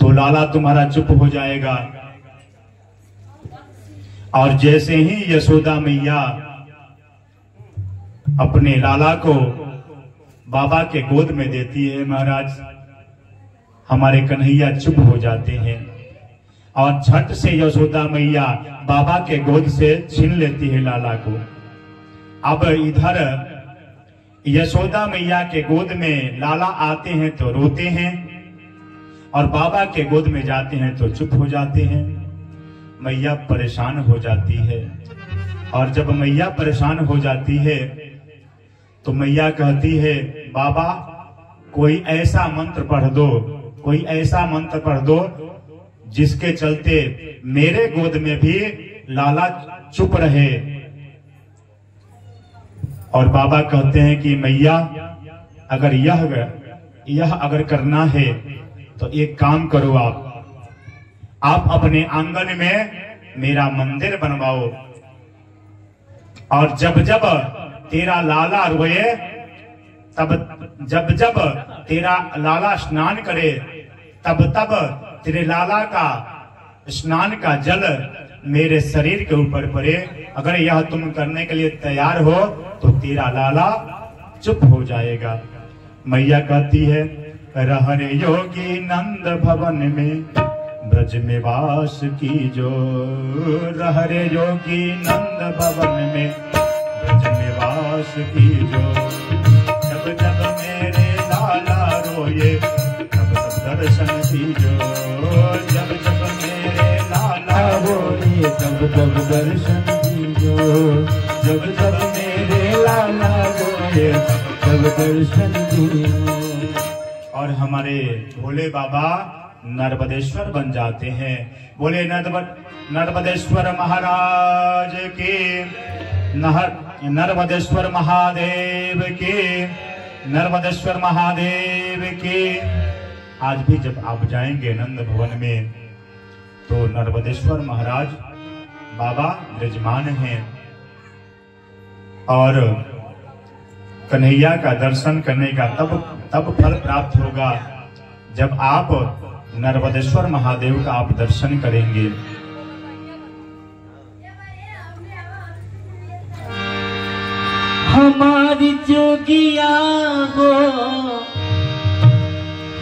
तो लाला तुम्हारा चुप हो जाएगा। और जैसे ही यशोदा मैया अपने लाला को बाबा के गोद में देती है, महाराज हमारे कन्हैया चुप हो जाते हैं और झट से यशोदा मैया बाबा के गोद से छीन लेती है लाला को। अब इधर यशोदा मैया के गोद में लाला आते हैं तो रोते हैं और बाबा के गोद में जाते हैं तो चुप हो जाते हैं। मैया परेशान हो जाती है और जब मैया परेशान हो जाती है तो मैया कहती है बाबा कोई ऐसा मंत्र पढ़ दो, कोई ऐसा मंत्र पढ़ दो जिसके चलते मेरे गोद में भी लाला चुप रहे। और बाबा कहते हैं कि मैया अगर यह अगर करना है तो एक काम करो, आप अपने आंगन में मेरा मंदिर बनवाओ और जब जब तेरा लाला रोए तब जब जब तेरा लाला स्नान करे, तब तब तेरे लाला का स्नान का जल मेरे शरीर के ऊपर पड़े। अगर यह तुम करने के लिए तैयार हो तो तेरा लाला चुप हो जाएगा। मैया कहती है, रहने योगी नंद भवन में ब्रज में वास की जो, रहरे योगी नंद भवन में ब्रज में वास की जो। जब जब मेरे लाला रोए तब तब दर्शन दीजो, जब जब मेरे लाला रोए तब तब दर्शन दीजो, जब जब मेरे लाला रोए तब दर्शन दीजो। और हमारे भोले बाबा नर्मदेश्वर बन जाते हैं। बोले नर्मदेश्वर महाराज की, नर्मदेश्वर महादेव की, नर्मदेश्वर महादेव की। आज भी जब आप जाएंगे नंद भवन में तो नर्मदेश्वर महाराज बाबा विराजमान हैं और कन्हैया का दर्शन करने का तब फल प्राप्त होगा जब आप नर्मदेश्वर महादेव का आप दर्शन करेंगे। हमारी जोगिया हो,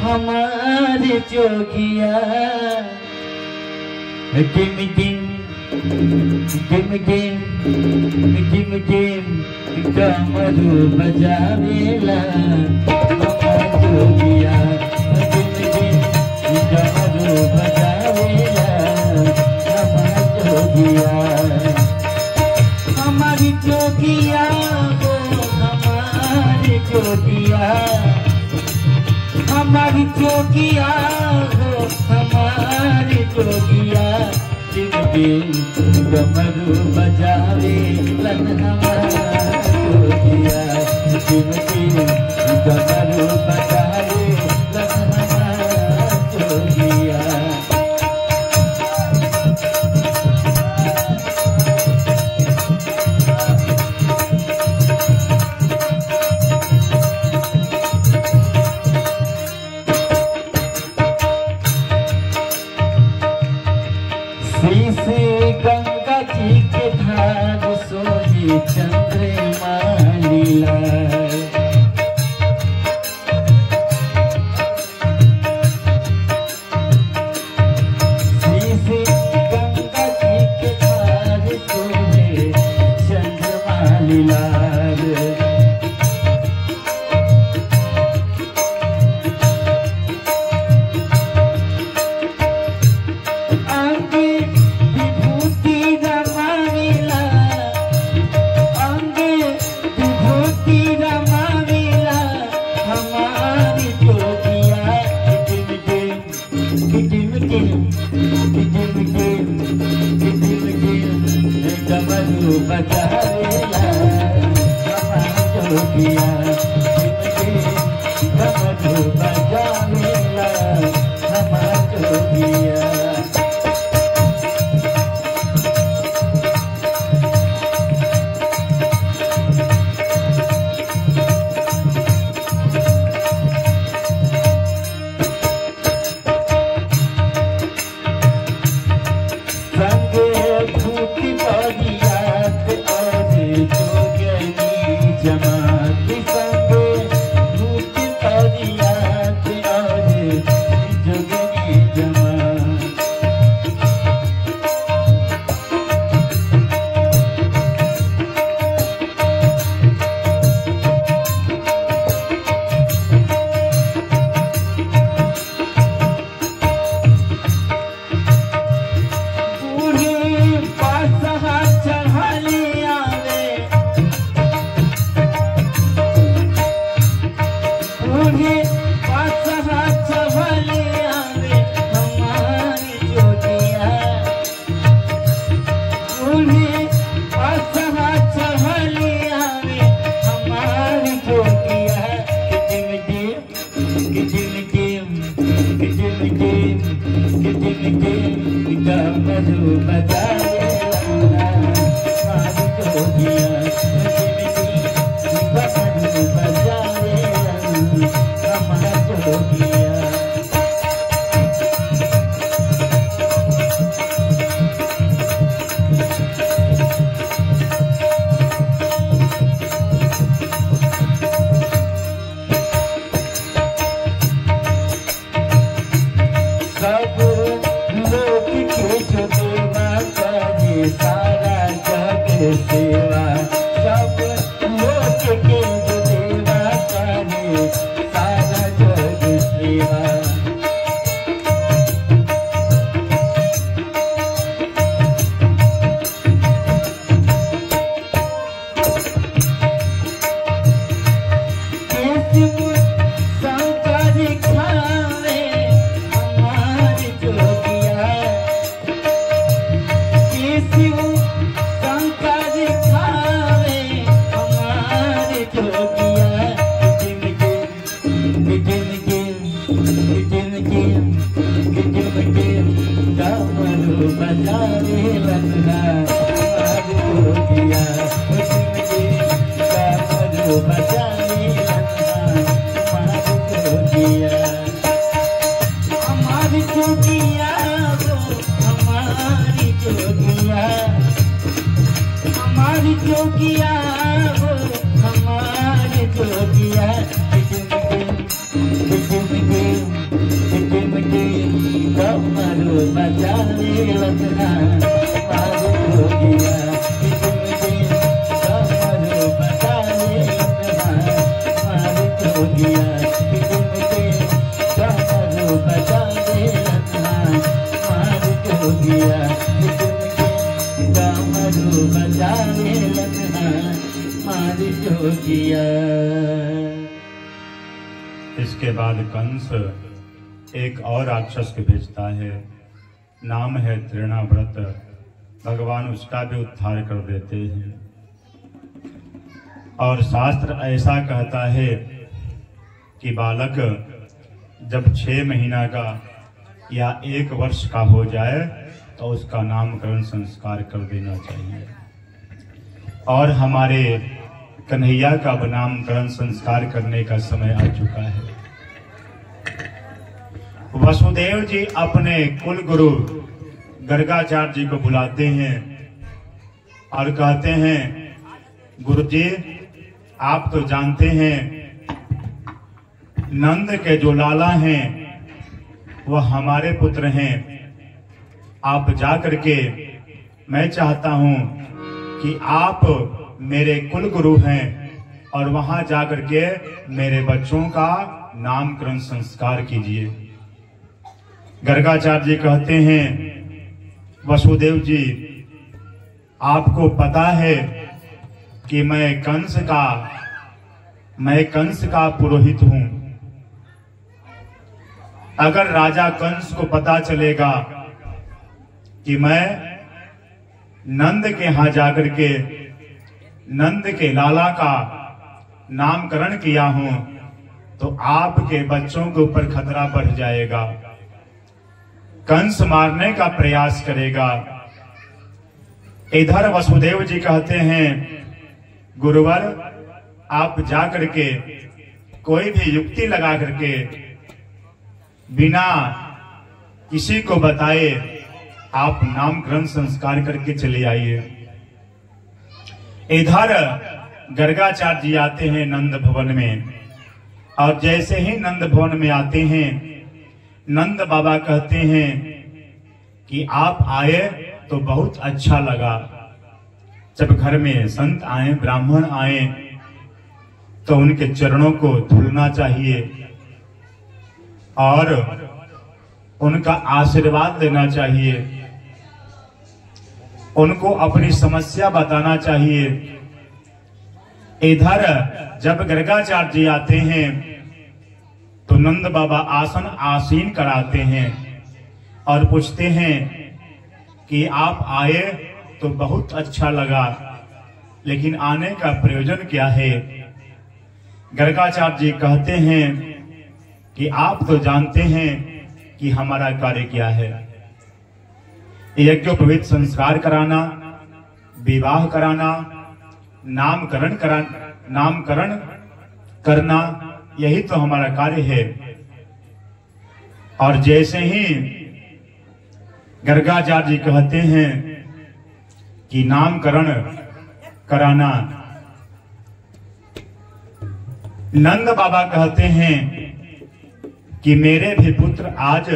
हमारे जोगिया, गिम गिम गिम गिम गिम गिम डमरू बजावेला। हमार जोगिया गिम गिम डमरू बजावेला। हमार जोगिया, हमारी जोगिया हो, हमारी जोगिया, हमारी जोगिया हो, हमारी जोगिया। डमरू बजावे लन हमारा जोगिया, डमरू बजावे लन हमारा जोगिया। गंगा जी के धार सोहे चंद्रमा लीला। बचावे लखना मारो दिया कामरू बचावे लखना मारो दिया हमारी जोगिया वो हमारी जोगिया हमारी जोगिया वो हमारी जोगिया कमरू बचावे लखना मारो जोगिया कमरू बचावे लखना मारो जोगिया कमरू बचावे लखना मारो जोगिया कमरू बचावे लखना मारो जोगिया। इसके बाद कंस एक और राक्षस को भेजता है, नाम है तृणाव्रत। भगवान उसका भी उद्धार कर देते हैं। और शास्त्र ऐसा कहता है कि बालक जब 6 महीना का या 1 वर्ष का हो जाए तो उसका नामकरण संस्कार कर देना चाहिए। और हमारे कन्हैया का नामकरण संस्कार करने का समय आ चुका है। वसुदेव जी अपने कुल गुरु गर्गाचार्य जी को बुलाते हैं और कहते हैं, गुरु जी आप तो जानते हैं नंद के जो लाला हैं वह हमारे पुत्र हैं। आप जा करके, मैं चाहता हूं कि आप मेरे कुल गुरु हैं और वहां जा करके मेरे बच्चों का नामकरण संस्कार कीजिए। गर्गाचार्य जी कहते हैं, वसुदेव जी आपको पता है कि मैं कंस का पुरोहित हूं। अगर राजा कंस को पता चलेगा कि मैं नंद के यहां जाकर के नंद के लाला का नामकरण किया हूं तो आपके बच्चों के ऊपर खतरा बढ़ जाएगा। कंस मारने का प्रयास करेगा। इधर वसुदेव जी कहते हैं, गुरुवर आप जा करके कोई भी युक्ति लगा करके बिना किसी को बताए आप नामकरण संस्कार करके चले आइए। इधर गर्गाचार्य जी आते हैं नंद भवन में, और जैसे ही नंद भवन में आते हैं नंद बाबा कहते हैं कि आप आए तो बहुत अच्छा लगा। जब घर में संत आए, ब्राह्मण आए तो उनके चरणों को धुलना चाहिए और उनका आशीर्वाद लेना चाहिए, उनको अपनी समस्या बताना चाहिए। इधर जब गर्गाचार्य जी आते हैं तो नंद बाबा आसीन कराते हैं और पूछते हैं कि आप आए तो बहुत अच्छा लगा, लेकिन आने का प्रयोजन क्या है? गर्गाचार्य जी कहते हैं कि आप तो जानते हैं कि हमारा कार्य क्या है। यज्ञोपवीत संस्कार कराना, विवाह कराना, नामकरण करना, यही तो हमारा कार्य है। और जैसे ही गर्गाचार्य जी कहते हैं कि नामकरण कराना, नंद बाबा कहते हैं कि मेरे भी पुत्र आज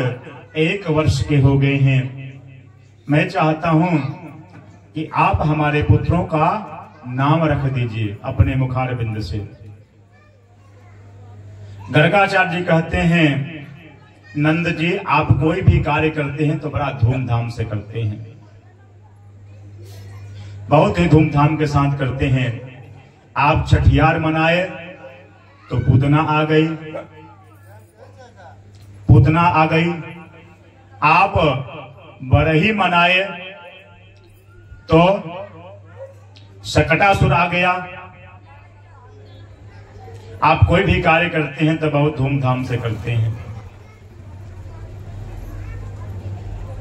1 वर्ष के हो गए हैं। मैं चाहता हूं कि आप हमारे पुत्रों का नाम रख दीजिए अपने मुखारबिंद से। गर्गाचार्य जी कहते हैं, नंद जी आप कोई भी कार्य करते हैं तो बड़ा धूमधाम से करते हैं, बहुत ही धूमधाम के साथ करते हैं। आप छठियार मनाए तो पूतना आ गई, आप बरही मनाए तो शकटासुर आ गया। आप कोई भी कार्य करते हैं तो बहुत धूमधाम से करते हैं।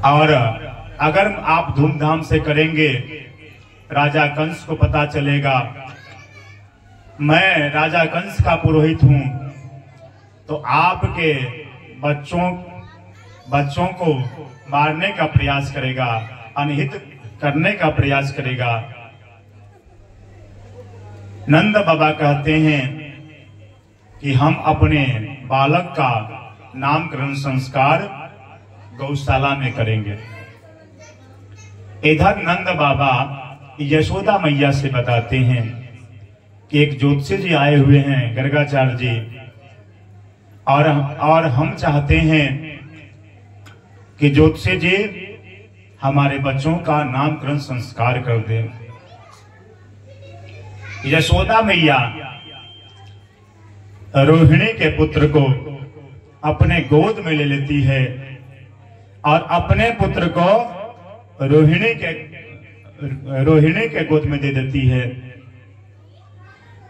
और अगर आप धूमधाम से करेंगे, राजा कंस को पता चलेगा मैं राजा कंस का पुरोहित हूं, तो आपके बच्चों को मारने का प्रयास करेगा, अनहित करने का प्रयास करेगा। नंद बाबा कहते हैं कि हम अपने बालक का नामकरण संस्कार गौशाला में करेंगे। इधर नंद बाबा यशोदा मैया से बताते हैं कि एक ज्योतिषी जी आए हुए हैं, गर्गाचार्य जी, और हम चाहते हैं कि ज्योतिषी जी हमारे बच्चों का नामकरण संस्कार कर दें। यशोदा मैया रोहिणी के पुत्र को अपने गोद में ले लेती है और अपने पुत्र को रोहिणी के गोद में दे देती है।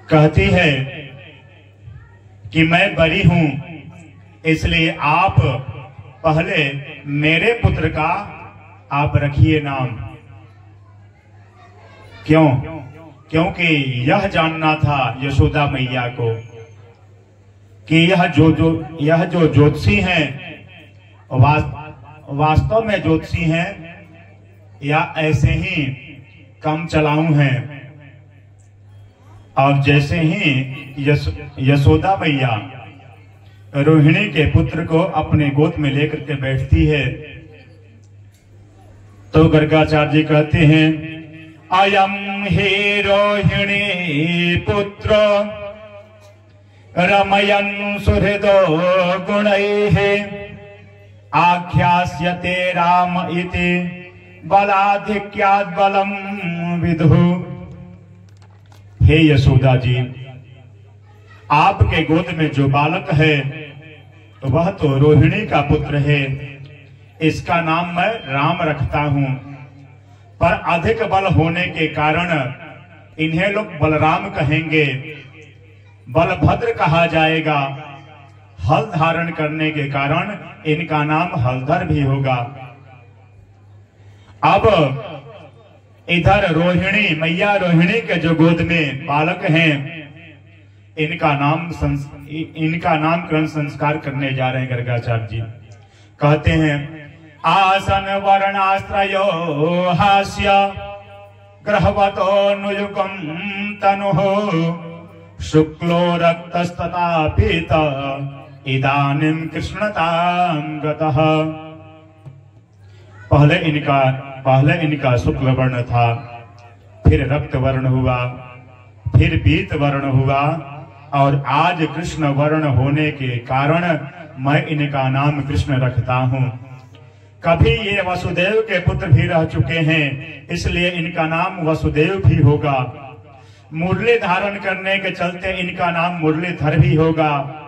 कहती है कि मैं बड़ी हूं, इसलिए आप पहले मेरे पुत्र का आप रखिए नाम। क्यों? क्योंकि यह जानना था यशोदा मैया को कि यह जो ज्योतिषी हैं वास्तव में ज्योतिषी हैं या ऐसे ही कम चलाऊ हैं। और जैसे ही यशोदा मैया रोहिणी के पुत्र को अपने गोद में लेकर के बैठती है, तो गर्गाचार्य जी कहते हैं अयम हे रोहिणी पुत्र रमयन् सुहृदो गुणैः आख्यास्यते राम इति बलाधिक्यात् बलम विदुः। हे यशोदा जी, आपके गोद में जो बालक है वह तो रोहिणी का पुत्र है, इसका नाम मैं राम रखता हूं, पर अधिक बल होने के कारण इन्हें लोग बलराम कहेंगे, बलभद्र कहा जाएगा। हल धारण करने के कारण इनका नाम हलधर भी होगा। अब इधर रोहिणी मैया रोहिणी के जो गोद में बालक हैं, इनका नामकरण संस्कार करने जा रहे हैं गर्गाचार्य जी। कहते हैं आसन वर्णाश्रयो हास्य ग्रहवतो नुयुगम तनुः शुक्लो रक्तस्तथा पीत इदानीं कृष्णतां गतः। पहले इनका शुक्ल वर्ण था, फिर रक्त वर्ण हुआ, फिर पीत वर्ण हुआ, और आज कृष्ण वर्ण होने के कारण मैं इनका नाम कृष्ण रखता हूं। कभी ये वसुदेव के पुत्र भी रह चुके हैं, इसलिए इनका नाम वसुदेव भी होगा। मुरली धारण करने के चलते इनका नाम मुरलीधर भी होगा।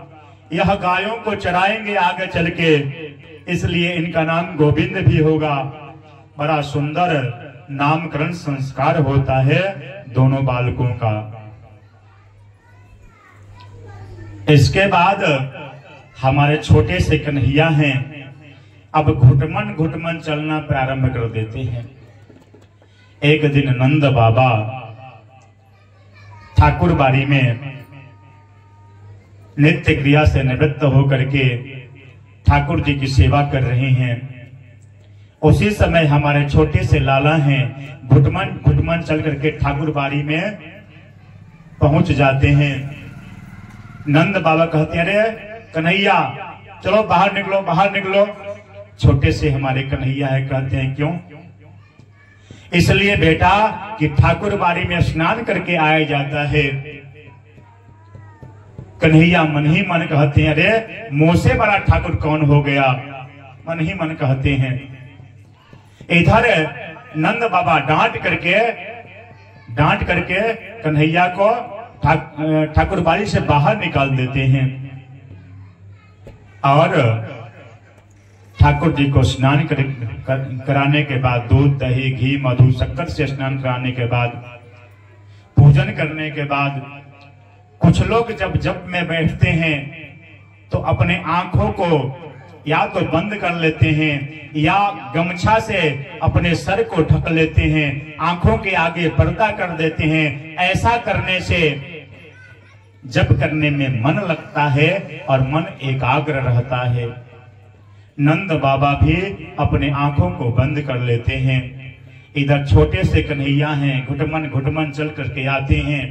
यह गायों को चराएंगे आगे चल के, इसलिए इनका नाम गोविंद भी होगा। बड़ा सुंदर नामकरण संस्कार होता है दोनों बालकों का। इसके बाद हमारे छोटे से कन्हैया हैं, अब घुटमन चलना प्रारंभ कर देते हैं। एक दिन नंद बाबा ठाकुर बाड़ी में नित्य क्रिया से निवृत्त होकर के ठाकुर जी की सेवा कर रहे हैं। उसी समय हमारे छोटे से लाला हैं, घुटमन चल करके ठाकुर बाड़ी में पहुंच जाते हैं। नंद बाबा कहते हैं अरे कन्हैया चलो बाहर निकलो, बाहर निकलो। छोटे से हमारे कन्हैया है, कहते हैं क्यों? इसलिए बेटा कि ठाकुर बाड़ी में स्नान करके आया जाता है। कन्हैया मन ही मन कहते हैं अरे मुंह से बड़ा ठाकुर कौन हो गया, मन ही मन कहते हैं। इधर नंद बाबा डांट करके कन्हैया को ठाकुर बाड़ी से बाहर निकाल देते हैं और ठाकुर जी को स्नान कराने के बाद दूध दही घी मधु शक्कर से स्नान कराने के बाद पूजन करने के बाद कुछ लोग जब जप में बैठते हैं तो अपने आंखों को या तो बंद कर लेते हैं या गमछा से अपने सर को ढक लेते हैं, आंखों के आगे पर्दा कर देते हैं। ऐसा करने से जप करने में मन लगता है और मन एकाग्र रहता है। नंद बाबा भी अपने आंखों को बंद कर लेते हैं। इधर छोटे से कन्हैया हैं, घुटमन घुटमन चल करके आते हैं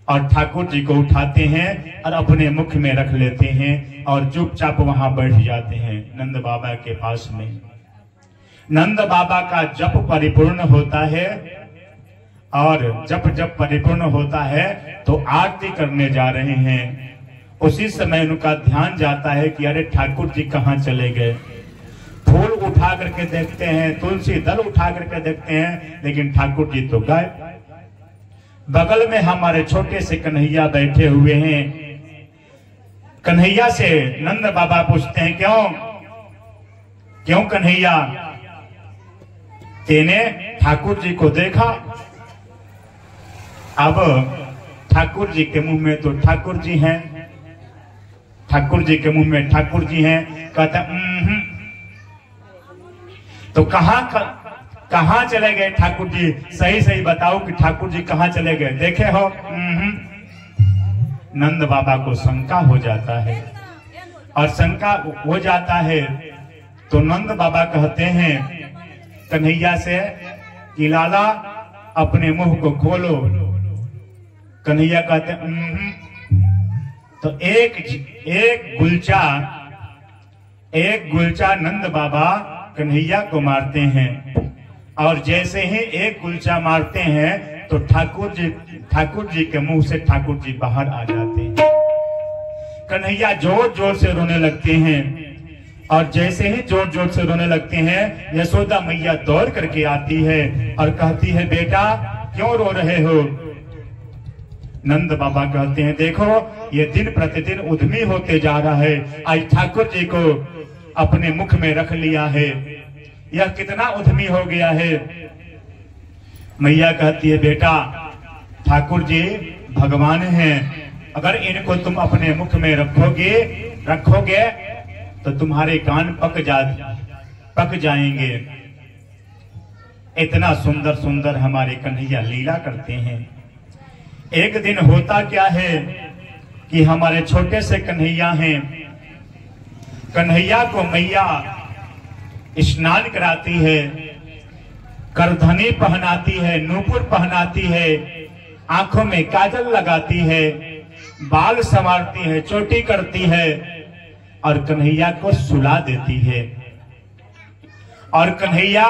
और ठाकुर जी को उठाते हैं और अपने मुख में रख लेते हैं और चुपचाप वहां बैठ जाते हैं नंद बाबा के पास में। नंद बाबा का जप परिपूर्ण होता है और जब परिपूर्ण होता है तो आरती करने जा रहे हैं। उसी समय उनका ध्यान जाता है कि अरे ठाकुर जी कहाँ चले गए। फूल उठा करके देखते हैं, तुलसी दल उठा करके देखते हैं, लेकिन ठाकुर जी तो गए। बगल में हमारे छोटे से कन्हैया बैठे हुए हैं। कन्हैया से नंद बाबा पूछते हैं, क्यों कन्हैया, तेने ठाकुर जी को देखा? अब ठाकुर जी के मुंह में तो ठाकुर जी हैं, ठाकुर जी के मुंह में ठाकुर जी हैं। कहता तो कहां चले गए ठाकुर जी? सही सही बताओ कि ठाकुर जी कहां चले गए, देखे हो? नंद बाबा को शंका हो जाता है और शंका हो जाता है तो नंद बाबा कहते हैं कन्हैया से कि लाला अपने मुंह को खोलो। कन्हैया कहते तो एक गुलचा नंद बाबा कन्हैया को मारते हैं और जैसे ही एक गुलचा मारते हैं तो ठाकुर जी के मुंह से ठाकुर जी बाहर आ जाते हैं। कन्हैया जोर जोर से रोने लगते हैं और जैसे ही जोर जोर से रोने लगते हैं यशोदा मैया दौड़ करके आती है और कहती है, बेटा क्यों रो रहे हो? नंद बाबा कहते हैं, देखो ये दिन प्रतिदिन उद्यमी होते जा रहा है। आज ठाकुर जी को अपने मुख में रख लिया है, यह कितना उद्यमी हो गया है। मैया कहती है, बेटा ठाकुर जी भगवान हैं, अगर इनको तुम अपने मुख में रखोगे तो तुम्हारे कान पक जाएंगे। इतना सुंदर सुंदर हमारे कन्हैया लीला करते हैं। एक दिन होता क्या है कि हमारे छोटे से कन्हैया हैं, कन्हैया को मैया स्नान कराती है, करधनी पहनाती है, नूपुर पहनाती है, आंखों में काजल लगाती है, बाल संवारती है, चोटी करती है और कन्हैया को सुला देती है। और कन्हैया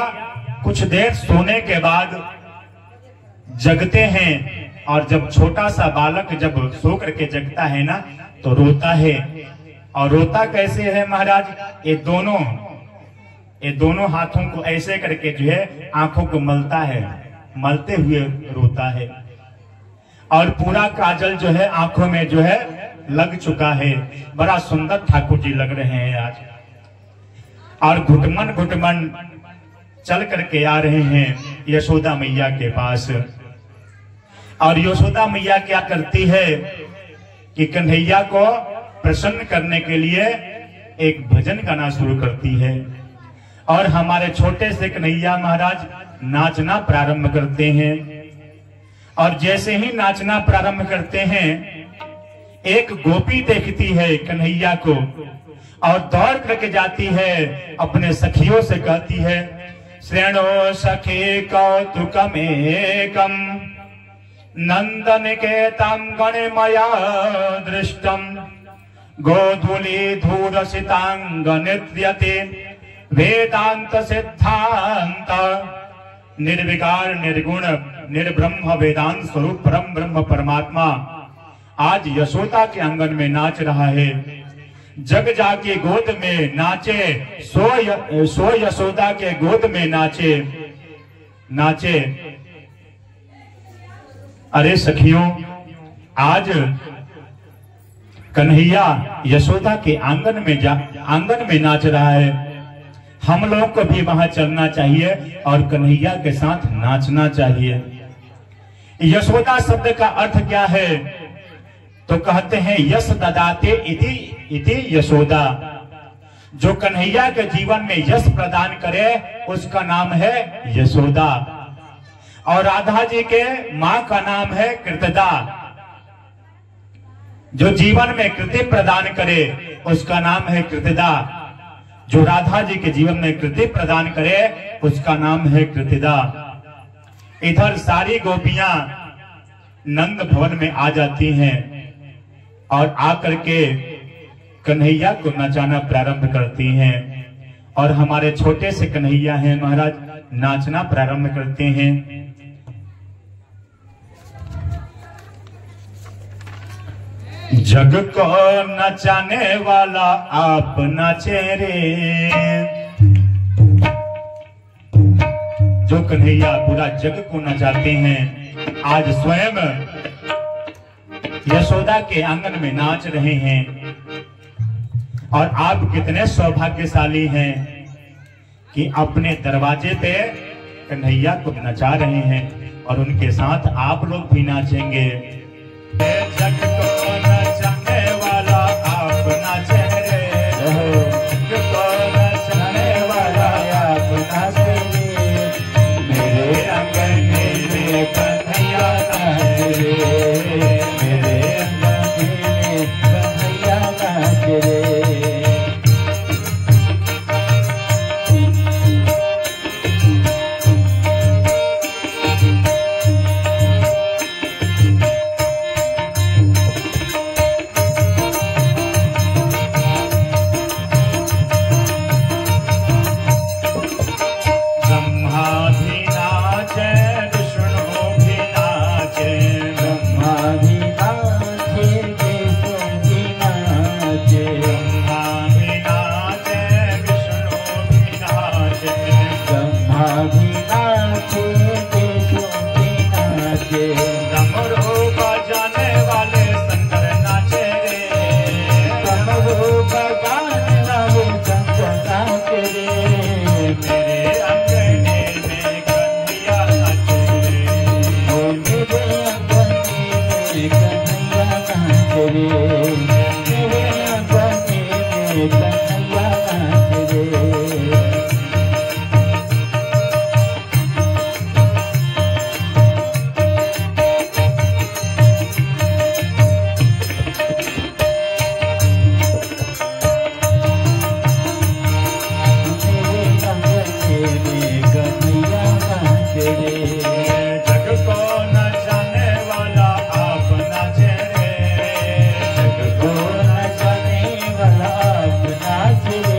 कुछ देर सोने के बाद जगते हैं और जब छोटा सा बालक जब सो करके जगता है ना तो रोता है। और रोता कैसे है महाराज? ये दोनों हाथों को ऐसे करके जो है आंखों को मलता है, मलते हुए रोता है और पूरा काजल जो है आंखों में जो है लग चुका है। बड़ा सुंदर ठाकुर जी लग रहे हैं आज। और घुटमन घुटमन चल करके आ रहे हैं यशोदा मैया के पास। और यशोदा मैया क्या करती है कि कन्हैया को प्रसन्न करने के लिए एक भजन गाना शुरू करती है और हमारे छोटे से कन्हैया महाराज नाचना प्रारंभ करते हैं। और जैसे ही नाचना प्रारंभ करते हैं एक गोपी देखती है कन्हैया को और दौड़ करके जाती है, अपने सखियों से कहती है, श्रेणो सखे कौतुकमेकम नंदन के तम गणमया दृष्टम गोधूली धूरसितांग नृत्यते वेदांत सिद्धांत निर्विकार निर्गुण निर्ब्रह्म वेदांत स्वरूप परम ब्रह्म परमात्मा आज यशोदा के आंगन में नाच रहा है। जग जाके गोद में नाचे, सो यशोदा के गोद में नाचे। अरे सखियों, आज कन्हैया यशोदा के आंगन में नाच रहा है। हम लोग को भी वहां चलना चाहिए और कन्हैया के साथ नाचना चाहिए। यशोदा शब्द का अर्थ क्या है? तो कहते हैं यश ददाते इति यशोदा, जो कन्हैया के जीवन में यश प्रदान करे उसका नाम है यशोदा, और राधा जी के मां का नाम है कृतदा। जो जीवन में कृति प्रदान करे उसका नाम है कृतिदा, जो राधा जी के जीवन में कृति प्रदान करे उसका नाम है कृतिदा। इधर सारी गोपियां नंद भवन में आ जाती हैं और आकर के कन्हैया को नचाना प्रारंभ करती हैं, और हमारे छोटे से कन्हैया हैं महाराज नाचना प्रारंभ करते हैं। जग को नचाने वाला आप नाचे रे, जो कन्हैया पूरा जग को नचाते हैं आज स्वयं यशोदा के आंगन में नाच रहे हैं। और आप कितने सौभाग्यशाली हैं कि अपने दरवाजे पे कन्हैया को नचा रहे हैं और उनके साथ आप लोग भी नाचेंगे। जग को नचाने वाला आप नाचे रे, जग को नचाने वाला आप नाचे रे, मेरे अंगने में कन्हैया नाचे रे, मेरे अंगने में कन्हैया नाचे रे। नाचे